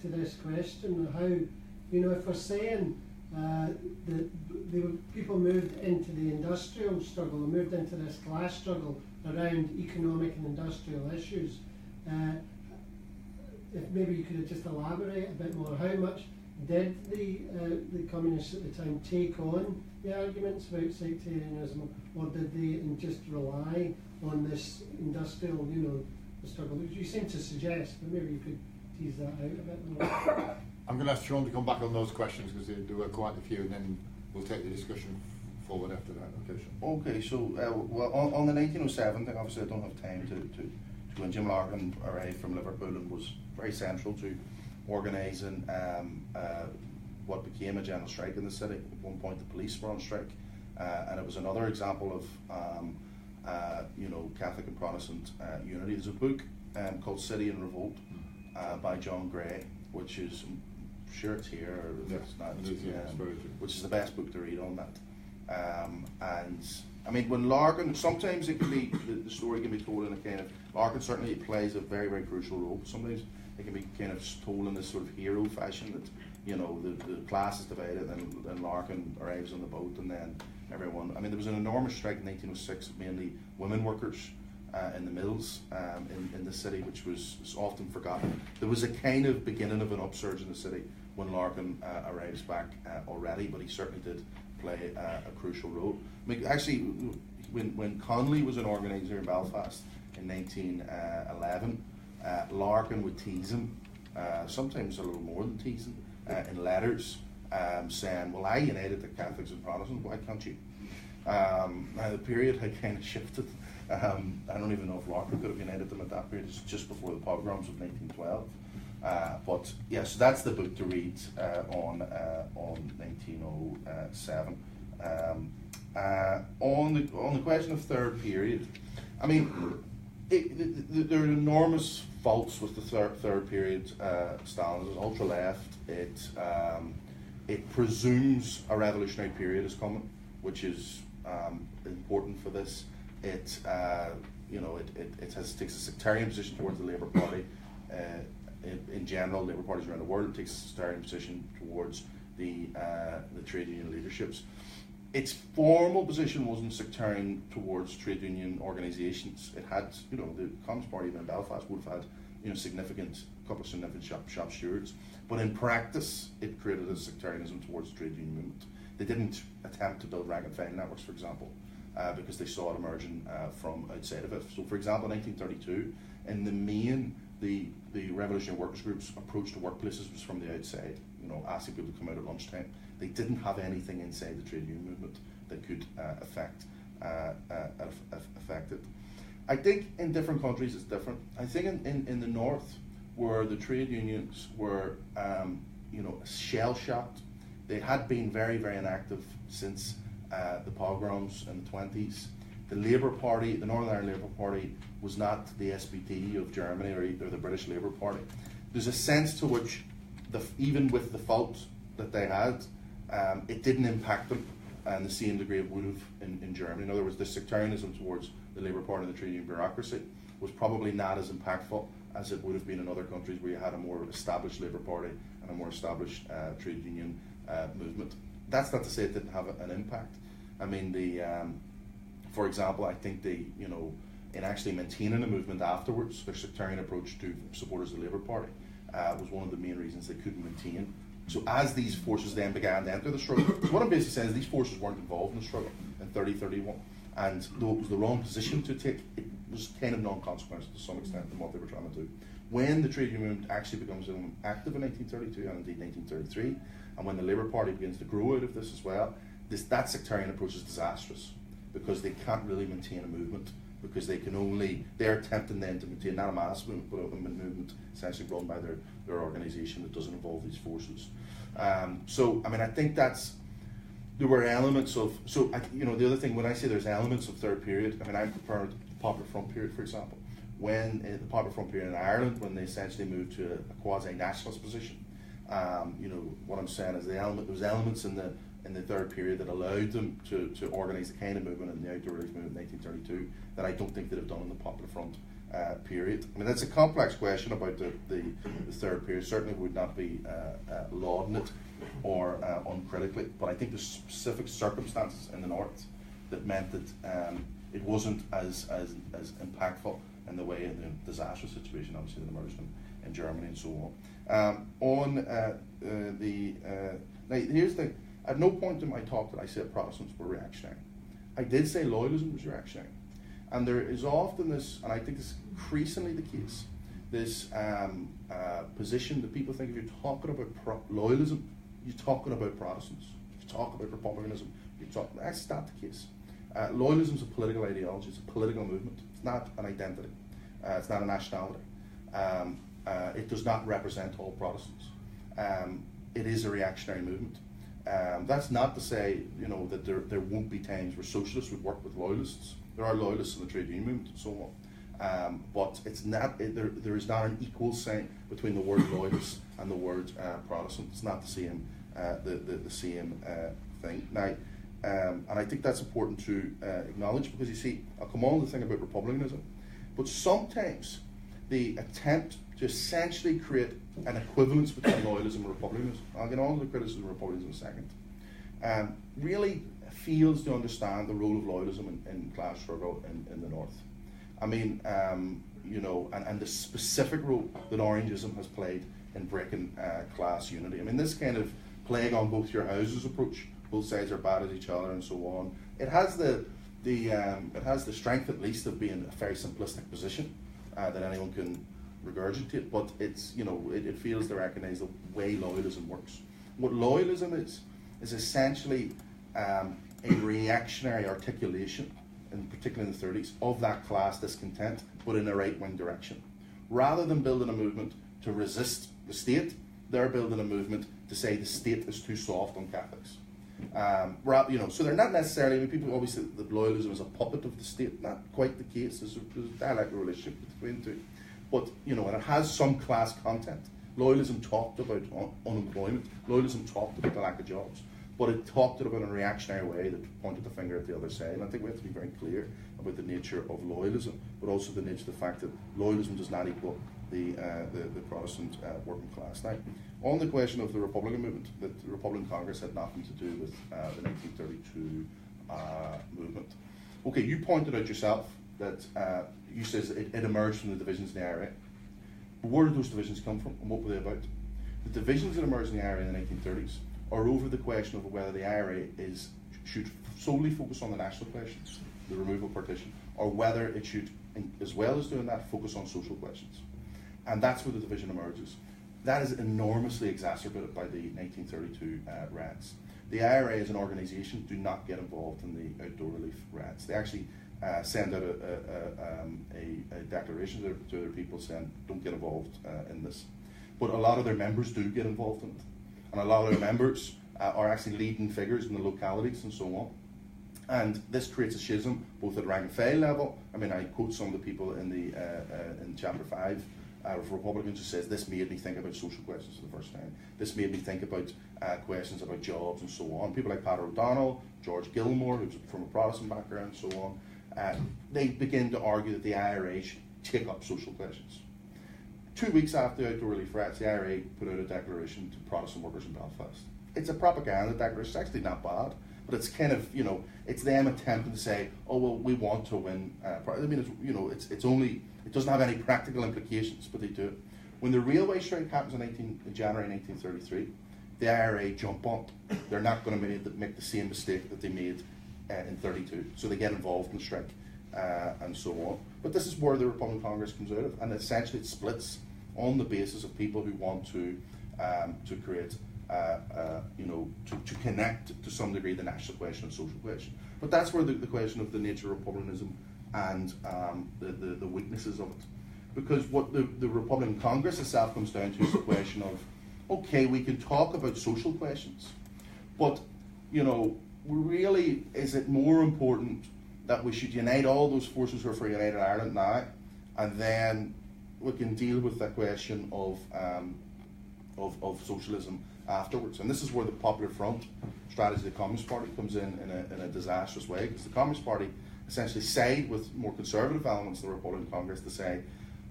to this question: how, you know, if we're saying that people moved into the industrial struggle, or moved into this class struggle around economic and industrial issues, if maybe you could just elaborate a bit more, how much did the communists at the time take on the arguments about sectarianism, or did they just rely on this industrial, you know, struggle, which you seem to suggest, but maybe you could tease that out a bit more. I'm going to ask Sean to come back on those questions, because there were quite a few, and then we'll take the discussion forward after that. Okay, Sean. Okay, so well, on the 1907 thing, obviously I don't have time to go in. Jim Larkin arrived from Liverpool and was very central to organising what became a general strike in the city. At one point the police were on strike, and it was another example of you know, Catholic and Protestant unity. There's a book called City in Revolt by John Gray, which is, I'm sure it's here, or yes, it's not, which is the best book to read on that. And I mean, when Larkin, sometimes it can be, the story can be told in a kind of, Larkin certainly plays a very, very crucial role, but sometimes it can be kind of told in this sort of hero fashion, that, you know, the class is divided, and then Larkin arrives on the boat, and then everyone, I mean, there was an enormous strike in 1906, mainly women workers, in the mills in the city, which was often forgotten. There was a kind of beginning of an upsurge in the city when Larkin arrives back already, but he certainly did play a crucial role. I mean, actually, when Connolly was an organiser in Belfast in 1911, Larkin would tease him, sometimes a little more than teasing, in letters, saying, well, I united the Catholics and Protestants, why can't you? Now the period had kind of shifted. I don't even know if Larkin could have united them at that period. It's just before the pogroms of 1912. But yes, so that's the book to read on 1907. On the question of third period, I mean, there are enormous faults with the third period styles. It's ultra left. It presumes a revolutionary period is coming, which is important for this. It takes a sectarian position towards the Labour Party. In general, Labour parties around the world takes a sectarian position towards the trade union leaderships. Its formal position wasn't sectarian towards trade union organisations. It had, the Communist Party in Belfast would have had, couple of significant shop stewards. But in practice, it created a sectarianism towards the trade union movement. They didn't attempt to build rank and file networks, for example, because they saw it emerging from outside of it. So, for example, in 1932, in the main, the revolutionary workers' groups approach to workplaces was from the outside, asking people to come out at lunchtime. They didn't have anything inside the trade union movement that could affect it. I think in different countries it's different. I think in the north, where the trade unions were, shell-shocked, they had been very, very inactive since the pogroms in the 20s. The Labour Party, the Northern Ireland Labour Party, was not the SPT of Germany or either the British Labour Party. There's a sense to which, even with the fault that they had, it didn't impact them in the same degree it would have in Germany. In other words, the sectarianism towards the Labour Party and the trade union bureaucracy was probably not as impactful as it would have been in other countries where you had a more established Labour Party and a more established trade union movement. That's not to say it didn't have an impact. I mean, for example, I think in actually maintaining a movement afterwards, their sectarian approach to supporters of the Labour Party was one of the main reasons they couldn't maintain. So as these forces then began to enter the struggle, so what I'm basically saying is these forces weren't involved in the struggle in 30-31, and though it was the wrong position to take, it was kind of non-consequential to some extent in what they were trying to do. When the trade union movement actually becomes active in 1932 and indeed 1933, and when the Labour Party begins to grow out of this as well, that sectarian approach is disastrous, because they can't really maintain a movement, because they're attempting then to maintain not a mass movement, but a movement essentially run by their organisation that doesn't involve these forces. So, I mean, I think there were elements of, the other thing, when I say there's elements of third period, I mean, I prefer the Popular Front period, for example. When the Popular Front period in Ireland, when they essentially moved to a quasi-nationalist position, what I'm saying is there was elements in the third period that allowed them to organise the kind of movement in the outdoor relief movement in 1932 that I don't think they'd have done in the Popular Front period. I mean, that's a complex question about the third period. Certainly would not be lauding it or uncritically, but I think there's specific circumstances in the north that meant that it wasn't as impactful in the way in the disastrous situation obviously that emerged in Germany and so on. Now here's the thing. At no point in my talk did I say Protestants were reactionary. I did say loyalism was reactionary. And there is often this, and I think this is increasingly the case, this position that people think if you're talking about loyalism, you're talking about Protestants. If you talk about republicanism, that's not the case. Loyalism is a political ideology, it's a political movement. It's not an identity. It's not a nationality. It does not represent all Protestants. It is a reactionary movement. That's not to say, that there won't be times where socialists would work with loyalists. There are loyalists in the trade union movement and so on. But it's not. There is not an equal sign between the word loyalist and the word Protestant. It's not the same. The same thing. Now, and I think that's important to acknowledge, because you see, I'll come on to the thing about republicanism, but sometimes the attempt to essentially create an equivalence between loyalism and republicanism, I'll get on to the criticism of republicanism in a second, really fails to understand the role of loyalism in class struggle in the north. I mean, you know, and the specific role that Orangeism has played in breaking class unity. I mean, this kind of playing on both your houses approach, both sides are bad at each other and so on. It has it has the strength, at least, of being a very simplistic position that anyone can regurgitate, but it's, you know, it fails to recognise the way loyalism works. What loyalism is essentially a reactionary articulation, and particularly in the 30s, of that class discontent, but in a right-wing direction. Rather than building a movement to resist the state, they're building a movement to say the state is too soft on Catholics. You know, so they're not necessarily, I mean, people always say that loyalism is a puppet of the state. Not quite the case. There's a dialectical relationship between the two. But, you know, and it has some class content. Loyalism talked about unemployment. Loyalism talked about the lack of jobs. But it talked about it in a reactionary way that pointed the finger at the other side. And I think we have to be very clear about the nature of loyalism, but also the nature of the fact that loyalism does not equal the Protestant working class. Now, on the question of the Republican movement, that the Republican Congress had nothing to do with the 1932 movement. Okay, you pointed out yourself that you says it emerged from the divisions in the IRA. But where did those divisions come from, and what were they about? The divisions that emerged in the IRA in the 1930s are over the question of whether the IRA should solely focus on the national questions, the removal of partition, or whether it should, as well as doing that, focus on social questions. And that's where the division emerges. That is enormously exacerbated by the 1932 riots. The IRA as an organisation do not get involved in the outdoor relief riots. They actually send out a declaration to their people saying, don't get involved in this. But a lot of their members do get involved in it. And a lot of their members are actually leading figures in the localities and so on. And this creates a schism both at rank and file level. I mean, I quote some of the people in in Chapter 5 of Republicans who says, this made me think about social questions for the first time. This made me think about questions about jobs and so on. People like Pat O'Donnell, George Gilmore, who's from a Protestant background and so on, they begin to argue that the IRA should take up social questions. 2 weeks after the outdoor relief riots, the IRA put out a declaration to Protestant workers in Belfast. It's a propaganda declaration. It's actually not bad, but it's kind of, you know, it's them attempting to say, oh well, we want to win. I mean, it's, you know, it's only, it doesn't have any practical implications, but they do it. When the railway strike happens in January 1933, the IRA jump on. They're not going to make the same mistake that they made in 32, so they get involved in the strike and so on. But this is where the Republican Congress comes out of, and essentially it splits on the basis of people who want to create, you know, to connect to some degree the national question and social question. But that's where the question of the nature of republicanism and the weaknesses of it. Because what the Republican Congress itself comes down to is the question of, okay, we can talk about social questions, but, you know, really, is it more important that we should unite all those forces who are for United Ireland now, and then we can deal with the question of socialism afterwards? And this is where the Popular Front strategy of the Communist Party comes in a disastrous way, because the Communist Party essentially side with more conservative elements of the Republican Congress to say,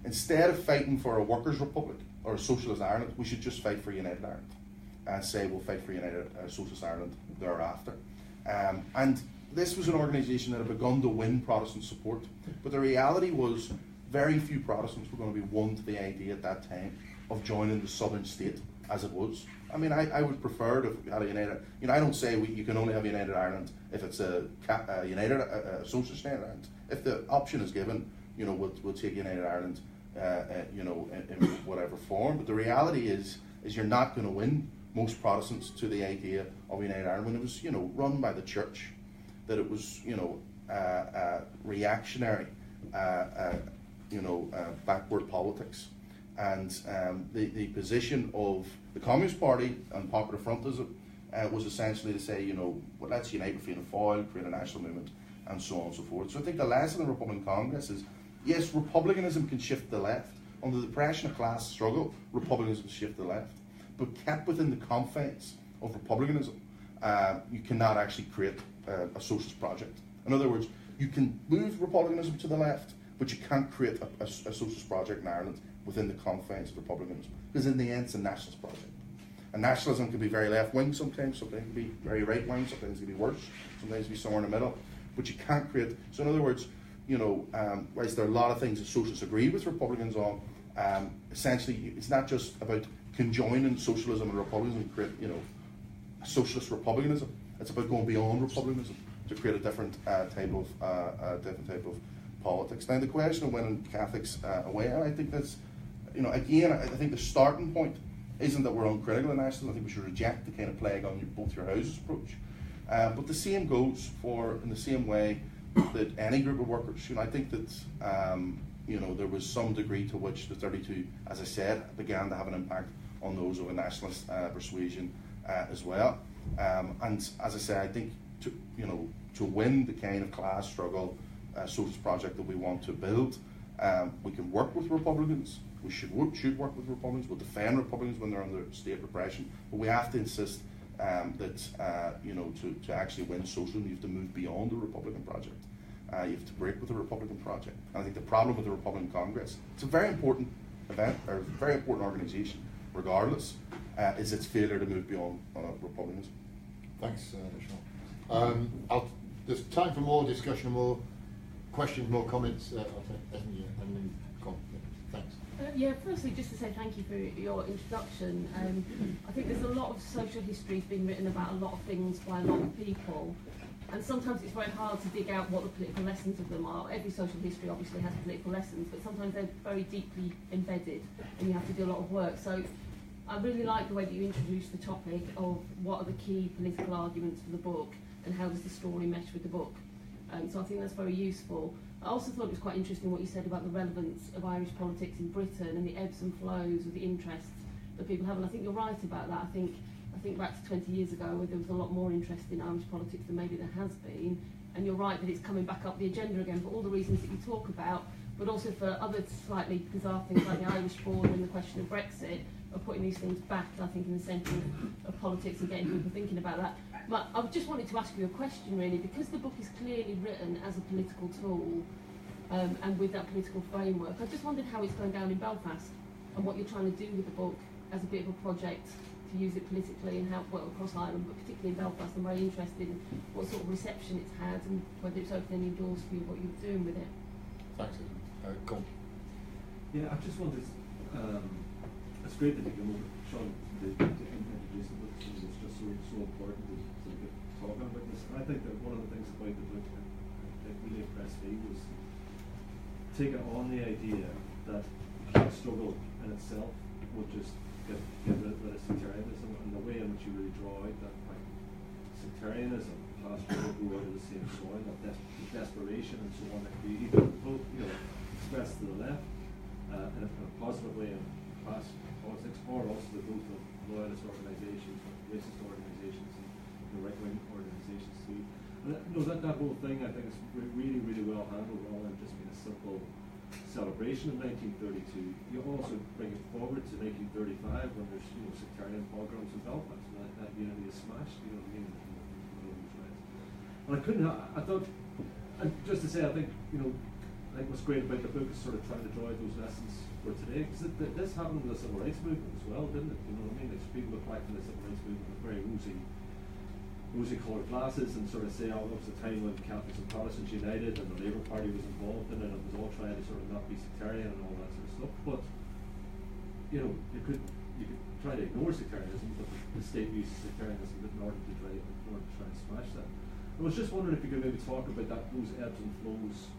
instead of fighting for a workers' republic or a socialist Ireland, we should just fight for United Ireland and say we'll fight for United Socialist Ireland thereafter. And this was an organisation that had begun to win Protestant support, but the reality was very few Protestants were going to be won to the idea at that time of joining the southern state as it was. I mean, I would prefer to have a United, you know, I don't say you can only have United Ireland if it's a socialist United Ireland. If the option is given, you know, we'll take United Ireland, you know, in whatever form. But the reality is you're not going to win most Protestants to the idea of United Ireland when it was, you know, run by the church, that it was, you know, reactionary, you know, backward politics. And the position of the Communist Party and Popular Front was essentially to say, you know, well, let's unite with Fianna Fáil, create a national movement, and so on and so forth. So I think the lesson of the Republican Congress is, yes, republicanism can shift to the left. Under the pressure of class struggle, republicanism can shift to the left. But kept within the confines of republicanism, you cannot actually create a socialist project. In other words, you can move republicanism to the left, but you can't create a socialist project in Ireland within the confines of republicanism, because in the end it's a nationalist project. And nationalism can be very left-wing sometimes it can be very right-wing, sometimes it can be worse, sometimes it can be somewhere in the middle, but you can't create, so in other words, you know, whilst there are a lot of things that socialists agree with Republicans on, essentially it's not just about conjoining socialism and republicanism to create, you know, a socialist republicanism. It's about going beyond republicanism to create a different type of politics. Now, the question of winning Catholics away, and I think that's, you know, again, I think the starting point isn't that we're uncritical of nationalism. I think we should reject the kind of plague on both your houses approach. But the same goes for, in the same way that any group of workers, you know, I think that, you know, there was some degree to which the 32, as I said, began to have an impact on those of a nationalist persuasion as well. And as I say, I think to win the kind of class struggle socialist project that we want to build, we can work with Republicans. We should work with Republicans. We'll defend Republicans when they're under state repression. But we have to insist that you know, to actually win socialism, you have to move beyond the Republican project. You have to break with the Republican project. And I think the problem with the Republican Congress, it's a very important event, or a very important organisation, regardless, is its failure to move beyond republicanism. Thanks, Sean. There's time for more discussion, more questions, more comments. I'll take Esme and then Con. Thanks. Yeah, firstly, just to say thank you for your introduction. I think there's a lot of social history being written about a lot of things by a lot of people, and sometimes it's very hard to dig out what the political lessons of them are. Every social history obviously has political lessons, but sometimes they're very deeply embedded and you have to do a lot of work. So I really like the way that you introduced the topic of what are the key political arguments for the book and how does the story mesh with the book. So I think that's very useful. I also thought it was quite interesting what you said about the relevance of Irish politics in Britain and the ebbs and flows of the interests that people have, and I think you're right about that. I think back to 20 years ago where there was a lot more interest in Irish politics than maybe there has been, and you're right that it's coming back up the agenda again for all the reasons that you talk about, but also for other slightly bizarre things like the Irish board and the question of Brexit, of putting these things back, I think, in the centre of politics and getting people thinking about that. But I just wanted to ask you a question, really, because the book is clearly written as a political tool, and with that political framework. I just wondered how it's going down in Belfast and what you're trying to do with the book as a bit of a project to use it politically, and how, well, across Ireland, but particularly in Belfast. I'm very interested in what sort of reception it's had and whether it's opened any doors for you, what you're doing with it. Thanks, Con. Yeah, I just wanted, it's great that you came over, Sean, to introduce the book. It's just so important to get talking about this. And I think that one of the things about the book that really impressed me was taking on the idea that class struggle in itself would just get rid of sectarianism, and the way in which you really draw out that point. Sectarianism, class struggle go out of the same soil, that desperation and so on that can be either both, you know, expressed to the left in a positive way in class politics, or also the growth of loyalist organisations, racist organisations, and right-wing organisations too. And that whole thing, I think, is really, really well handled, rather than just being a simple celebration of 1932. You also bring it forward to 1935 when there's, you know, sectarian pogroms in Belfast, and that unity is smashed, you know what I mean? And I couldn't, I thought, and just to say, I think, you know, I think what's great about the book is sort of trying to draw out those lessons for today, because this happened with the civil rights movement as well, didn't it? You know what I mean? Like, people look back to the civil rights movement with very rosy coloured glasses and sort of say, oh, there was a time when Catholics and Protestants united and the Labour Party was involved in it, and it was all trying to sort of not be sectarian and all that sort of stuff. But, you know, you could try to ignore sectarianism, but the state uses sectarianism in order to try and smash that. I was just wondering if you could maybe talk about those ebbs and flows,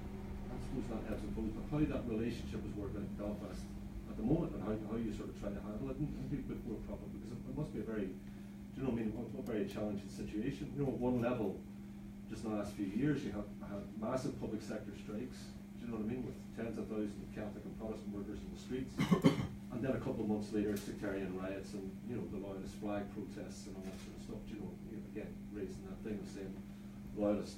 I suppose not ebbs and flows, but how that relationship was working in Belfast at the moment, and how you sort of try to handle it and be a bit more proper, because it must be a very, you know what I mean, a very challenging situation. You know, at one level, just in the last few years, you have massive public sector strikes, do you know what I mean, with tens of thousands of Catholic and Protestant workers in the streets, and then a couple of months later, sectarian riots and, you know, the loyalist flag protests and all that sort of stuff, you know, again, raising that thing of saying loyalist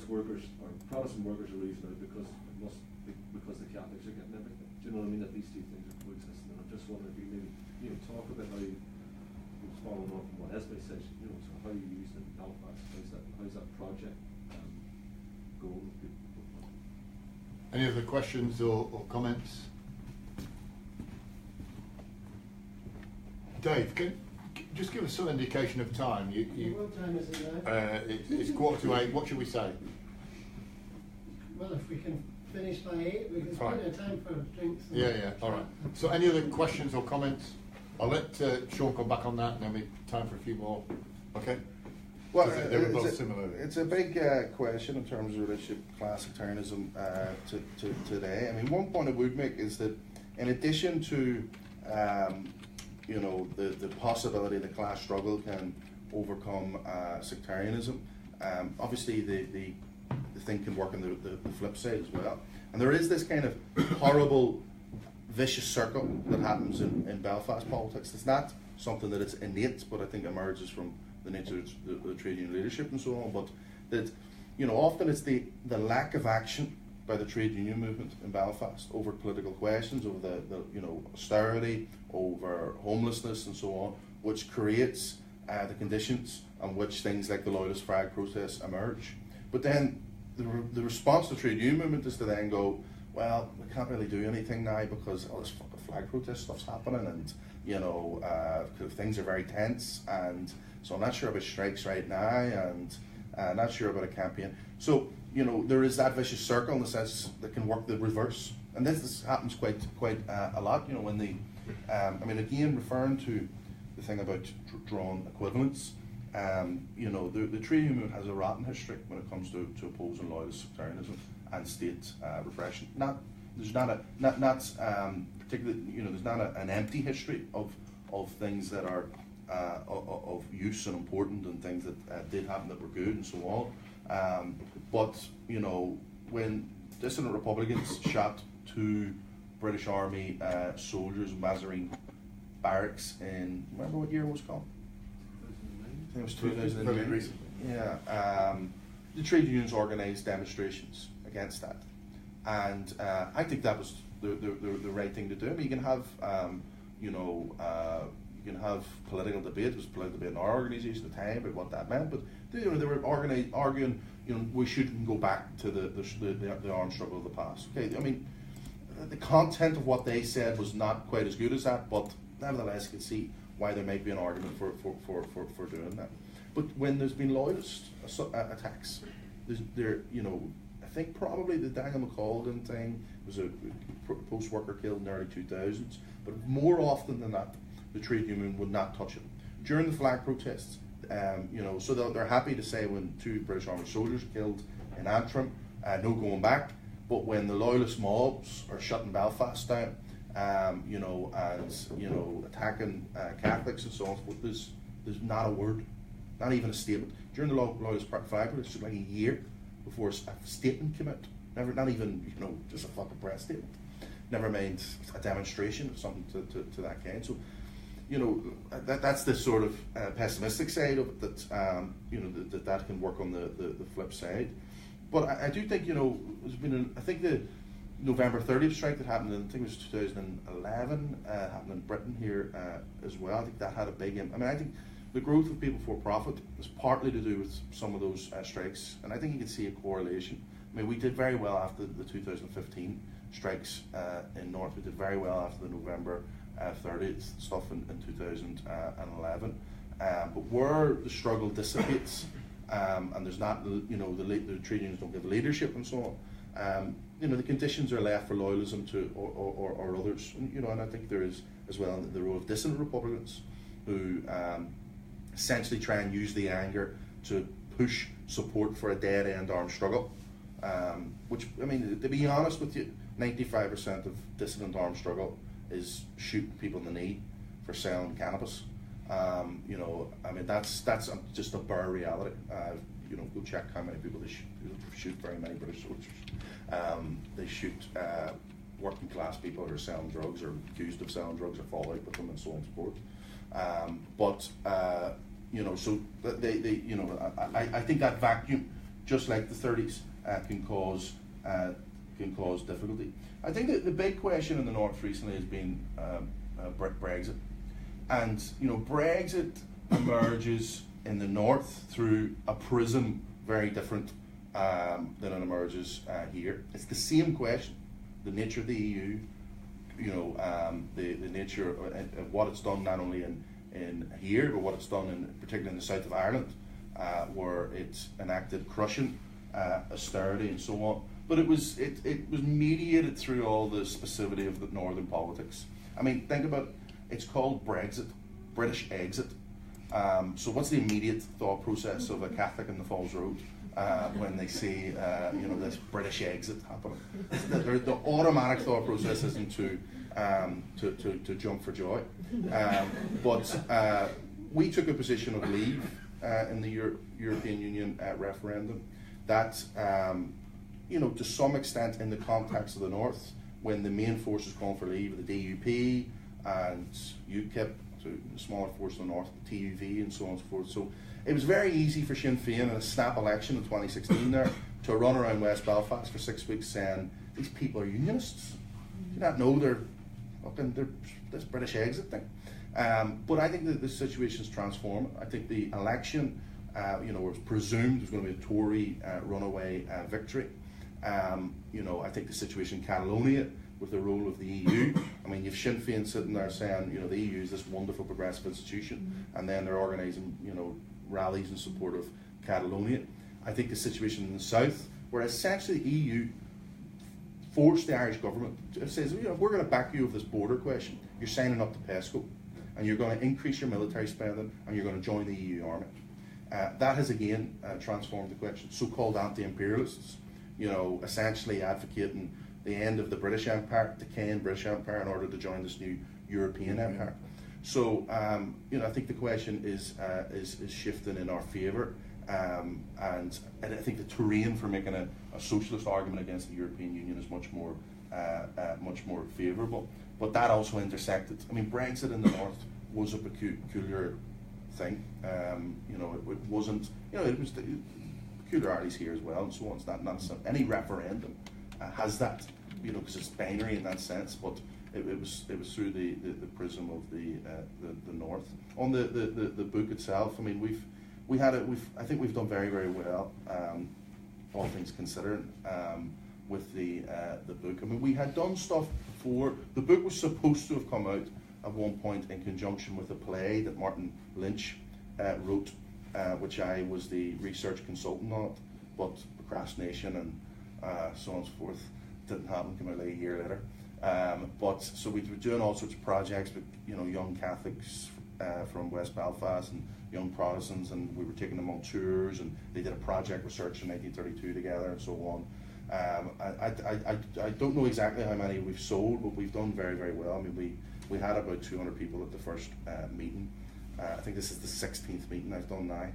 workers, or Protestant workers are losing out because the Catholics are getting everything. Do you know what I mean, that these two things are coexisting? And I'm just wondering if you maybe, you know, talk about how you, following on from what Esme said, you know, so how you use it in Belfast, how's that project going with people? Any other questions or comments? Dave, just give us some indication of time. What time is it now? It's 7:45. What should we say? Well, if we can finish by 8, we can Fine. plenty of time for drinks. and- Yeah, all right. So any other questions or comments? I'll let Sean come back on that, and then we time for a few more. Okay? Well, They were both similar. it's a big question in terms of relationship class sectarianism to today. I mean, one point I would make is that in addition to the possibility that class struggle can overcome sectarianism, obviously the thing can work on the flip side as well. And there is this kind of horrible vicious circle that happens in Belfast politics. It's not something that is innate, but I think emerges from the nature of the trade union leadership and so on. But that, often it's the lack of action by the trade union movement in Belfast over political questions, over the austerity, over homelessness and so on, which creates the conditions on which things like the Loyalist flag protest emerge. But then the response to the trade union movement is to then go, well, we can't really do anything now because all this fucking flag protest stuff's happening, and things are very tense, and so I'm not sure about strikes right now, and not sure about a campaign. So there is that vicious circle in the sense that can work the reverse, and this happens quite a lot. When again, referring to the thing about drawn equivalence. The trade union movement has a rotten history when it comes to opposing loyalist sectarianism and state repression. There's not an empty history of things that are of use and important, and things that did happen that were good and so on. But when dissident Republicans shot 2 British Army soldiers in Mazarine barracks in, remember what year it was called? I think it was 2009. Yeah, the trade unions organised demonstrations against that, and I think that was the right thing to do. I mean, you can have political debate. There was political debate in our organisation at the time about what that meant, but they were arguing we shouldn't go back to the armed struggle of the past. Okay, I mean, the content of what they said was not quite as good as that, but nevertheless, you can see why there might be an argument for doing that. But when there's been loyalist attacks, I think probably the Daniel McColgan thing was a post worker killed in the early 2000s, but more often than not, the trade union would not touch it. During the flag protests, so they're happy to say when 2 British Army soldiers are killed in Antrim, no going back, but when the loyalist mobs are shutting Belfast down, and attacking Catholics and so on, there's not a word, not even a statement. During the Loyalist flag protest, it took like a year before a statement came out. Not even just a fucking press statement. Never mind a demonstration or something to that kind. So, that's the sort of pessimistic side of it that can work on the flip side. But I do think there's been I think the November 30th strike that happened in, I think it was 2011, happened in Britain here as well. I think that had a big impact. I mean, I think the growth of people for profit is partly to do with some of those strikes, and I think you can see a correlation. I mean, we did very well after the 2015 strikes in North. We did very well after the November 30th stuff in 2011. But where the struggle dissipates, and there's not, the trade unions don't give leadership and so on, the conditions are left for loyalism to or others. And I think there is as well the role of dissident Republicans who essentially try and use the anger to push support for a dead-end armed struggle. Which, I mean, to be honest with you, 95% of dissident armed struggle is shooting people in the knee for selling cannabis. I mean, that's just a bare reality. Go check how many people they shoot very many British soldiers. They shoot working class people who are selling drugs or accused of selling drugs or fall out with them and so on and so forth. So I think that vacuum, just like the 30s, can cause difficulty. I think that the big question in the North recently has been Brexit, and Brexit emerges in the North through a prism very different than it emerges here. It's the same question: the nature of the EU, the nature of what it's done not only in here, but what it's done particularly in the south of Ireland, where it's enacted crushing austerity and so on. but it was mediated through all the specificity of the northern politics. I mean, think about it. It's called Brexit, British exit. So what's the immediate thought process of a Catholic in the Falls Road when they see this British exit happening? The automatic thought process isn't to jump for joy, but we took a position of leave in the European Union referendum that to some extent in the context of the North, when the main forces calling for leave, the DUP and UKIP, so the smaller force in the North, the TUV and so on and so forth. So it was very easy for Sinn Féin in a snap election in 2016 there to run around West Belfast for 6 weeks saying these people are unionists. Do you not know they're this British exit thing? But I think that the situation's transformed. I think the election, was presumed was going to be a Tory runaway victory. I think the situation in Catalonia with the role of the EU. I mean, you've Sinn Féin sitting there saying, the EU is this wonderful progressive institution, and then they're organising, rallies in support of Catalonia. I think the situation in the south, where essentially the EU forced the Irish government, it says, we're going to back you with this border question. You're signing up to PESCO, and you're going to increase your military spending, and you're going to join the EU army. That has again transformed the question. So-called anti-imperialists, essentially advocating the end of the British Empire, decaying British Empire, in order to join this new European Empire. So, I think the question is shifting in our favour, and I think the terrain for making a socialist argument against the European Union is much more favourable. But that also intersected. I mean, Brexit in the North was a peculiar thing. It wasn't. It was the peculiarities here as well, and so on. It's not any referendum has that, because it's binary in that sense. But it was through the prism of the North. On the book itself, I mean, I think we've done very, very well, all things considered, with the book. I mean, we had done stuff before. The book was supposed to have come out at one point in conjunction with a play that Martin Lynch wrote, which I was the research consultant on, but procrastination and so on and so forth didn't happen. Came out like a year later. But so we were doing all sorts of projects with young Catholics from West Belfast and young Protestants, and we were taking them on tours, and they did a project research in 1932 together and so on. I don't know exactly how many we've sold, but we've done very, very well. I mean, we had about 200 people at the first meeting. I think this is the 16th meeting I've done now.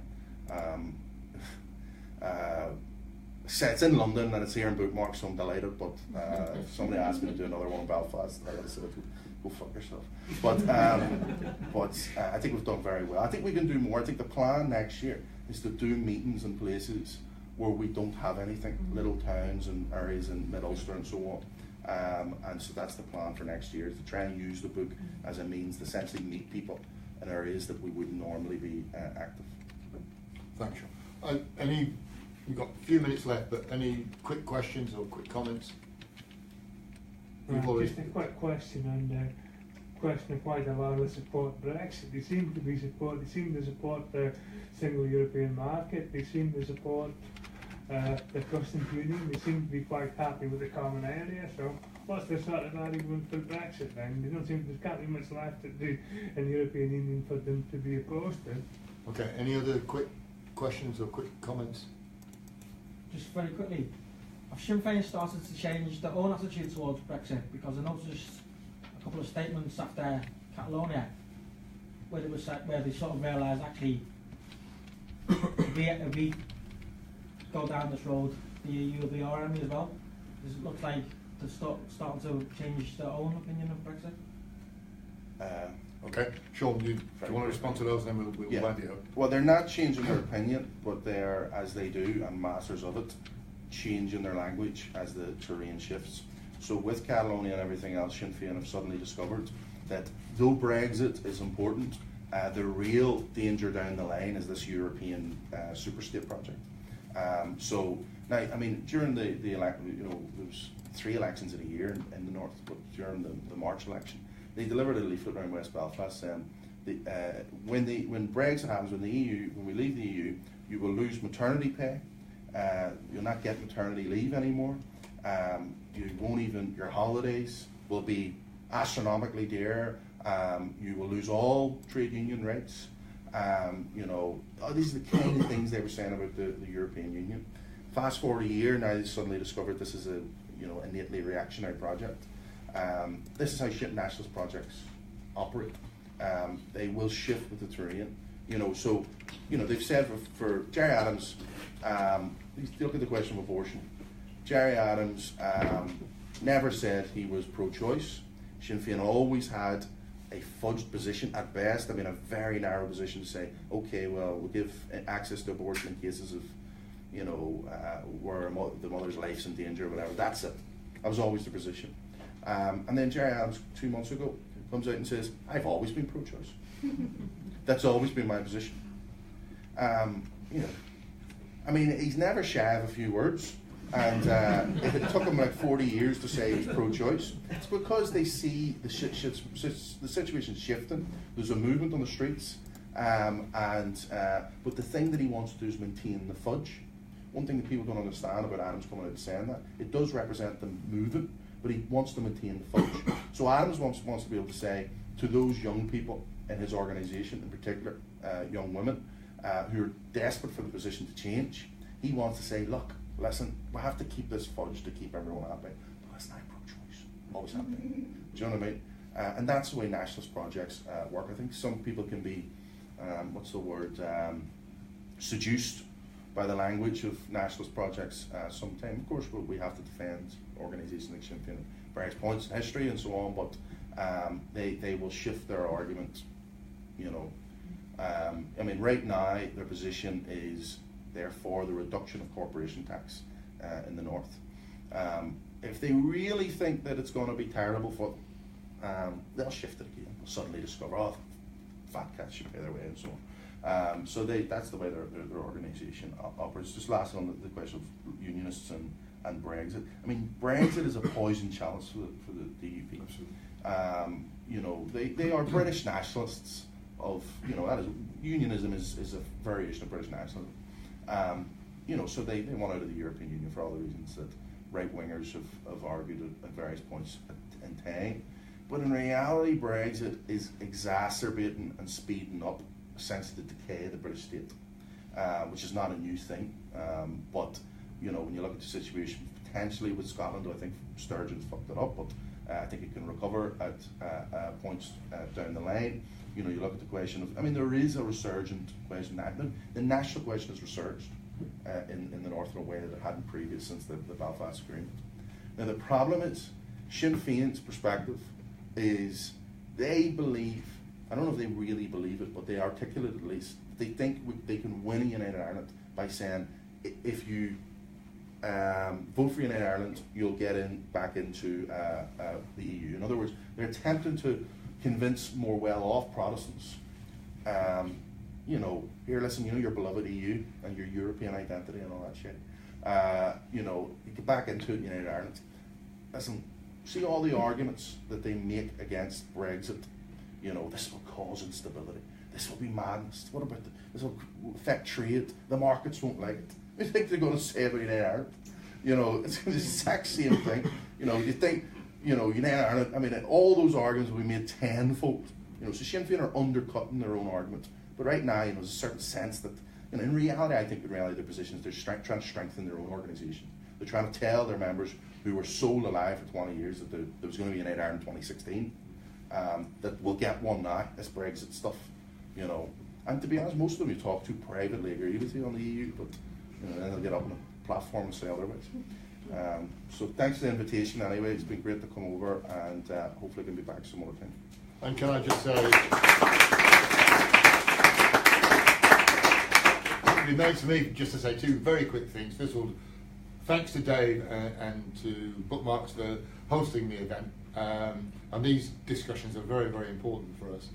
It's in London and it's here in Bookmark, so I'm delighted, but if somebody asked me to do another one in Belfast, I gotta say, go fuck yourself. But I think we've done very well. I think we can do more. I think the plan next year is to do meetings in places where we don't have anything, little towns and areas in Mid-Ulster and so on. And so that's the plan for next year, is to try and use the book as a means to essentially meet people in areas that we wouldn't normally be active. Thanks, Sean. We've got a few minutes left, but any quick questions or quick comments? Just a quick question on the question of why the Loyalists support Brexit. They seem to support the single European market. They seem to support the customs union. They seem to be quite happy with the common area. So what's the sort of argument for Brexit then? There can't be much left in the European Union for them to be opposed to. Okay, any other quick questions or quick comments? Just very quickly, have Sinn Féin started to change their own attitude towards Brexit? Because I noticed a couple of statements after Catalonia where they sort of realised actually if we go down this road, the EU will be our enemy as well. Does it look like they're starting to change their own opinion of Brexit? Okay, Sean, do you want to respond to those, and then we'll wind it up? Well, they're not changing their opinion, but they're, as they do, and masters of it, changing their language as the terrain shifts. So with Catalonia and everything else, Sinn Féin have suddenly discovered that though Brexit is important, the real danger down the line is this European superstate project. So now, I mean, during the election, there was 3 elections in a year in the North, but during the March election, they delivered a leaflet around West Belfast saying when Brexit happens, when we leave the EU, you will lose maternity pay. You'll not get maternity leave anymore. You won't even, your holidays will be astronomically dear. You will lose all trade union rights. You know, these are the kind of things they were saying about the European Union. Fast forward a year, now they suddenly discovered this is a, you know, innately reactionary project. This is how ship nationalist projects operate. They will shift with the terrain. You know, so, you know, they've said for Gerry Adams, look at the question of abortion. Gerry Adams never said he was pro-choice. Sinn Féin always had a fudged position at best. I mean, a very narrow position to say, okay, well, we'll give access to abortion in cases of, you know, where the mother's life's in danger or whatever. That's it. That was always the position. And then Gerry Adams, 2 months ago, comes out and says, I've always been pro-choice. That's always been my position. You know, I mean, he's never shy of a few words. And if it took him like 40 years to say he was pro-choice, it's because they see the situation shifting. There's a movement on the streets, but the thing that he wants to do is maintain the fudge. One thing that people don't understand about Adams coming out and saying that, it does represent them moving, but he wants to maintain the fudge. So Adams wants to be able to say to those young people in his organisation, in particular young women, who are desperate for the position to change, he wants to say, look, listen, we have to keep this fudge to keep everyone happy. But listen, I'm pro-choice. Always have been. Do you know what I mean? And that's the way nationalist projects work. I think some people can be, seduced by the language of nationalist projects sometimes. Of course, we have to defend organisations like Sinn Féin at various points in history and so on, but they will shift their argument, you know. I mean, right now, their position is therefore the reduction of corporation tax in the north. If they really think that it's going to be terrible for them, they'll shift it again. They'll suddenly discover, oh, fat cats should pay their way and so on. So that's the way their organisation operates. Just last on the question of unionists and Brexit. I mean, Brexit is a poison chalice for the DUP. You know, they are British nationalists of, you know, that is, unionism is a variation of British nationalism. You know, so they want out of the European Union for all the reasons that right-wingers have argued at various points in time. But in reality, Brexit is exacerbating and speeding up essentially the decay of the British state, which is not a new thing. But, you know, when you look at the situation potentially with Scotland, I think Sturgeon's fucked it up, but I think it can recover at points down the line. You know, you look at the question of, I mean, there is a resurgent question. The national question has resurged in the north in a way that it hadn't previous since the Belfast Agreement. Now, the problem is, Sinn Féin's perspective is they believe, I don't know if they really believe it, but they articulate at least, they think they can win a United Ireland by saying, if you vote for United Ireland, you'll get back into the EU. In other words, they're attempting to convince more well-off Protestants, you know, here, listen, you know your beloved EU and your European identity and all that shit. You know, you get back into United Ireland. Listen, see all the arguments that they make against Brexit. You know, this will cause instability. This will be madness. What about this will affect trade? The markets won't like it. You think they're going to say about United Ireland? You know, it's the exact same thing. You know, you think, you know, United Ireland, I mean, all those arguments will be made tenfold. You know, so Sinn Féin are undercutting their own argument. But right now, you know, there's a certain sense that, you know, in reality, I think in reality, their position is they're trying to strengthen their own organisation. They're trying to tell their members who were sold alive for 20 years that there was going to be an United Ireland 2016, that we'll get one now, this Brexit stuff, you know. And to be honest, most of them you talk to privately agree with you on the EU, but, you know, then they'll get up on a platform and say otherwise. So thanks for the invitation anyway. It's been great to come over, and hopefully I can be back some other time. And can I just say, it remains for me just to say two very quick things. First of all, thanks to Dave and to Bookmarks for hosting the event. And these discussions are very, very important for us.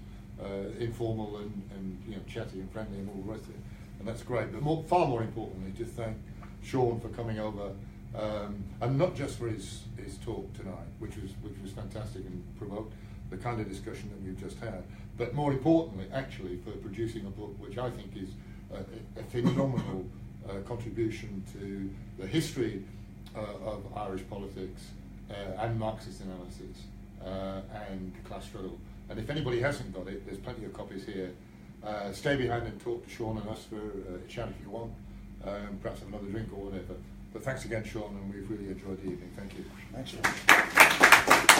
Informal and you know, chatty and friendly and all the rest of it. And that's great. But far more importantly, just thank Sean for coming over, and not just for his talk tonight, which was fantastic and provoked the kind of discussion that we've just had, but more importantly, actually, for producing a book which I think is a phenomenal contribution to the history of Irish politics and Marxist analysis and class struggle. And if anybody hasn't got it, there's plenty of copies here. Stay behind and talk to Sean and us for a chat if you want. Perhaps have another drink or whatever. But thanks again, Sean, and we've really enjoyed the evening. Thank you. Thanks.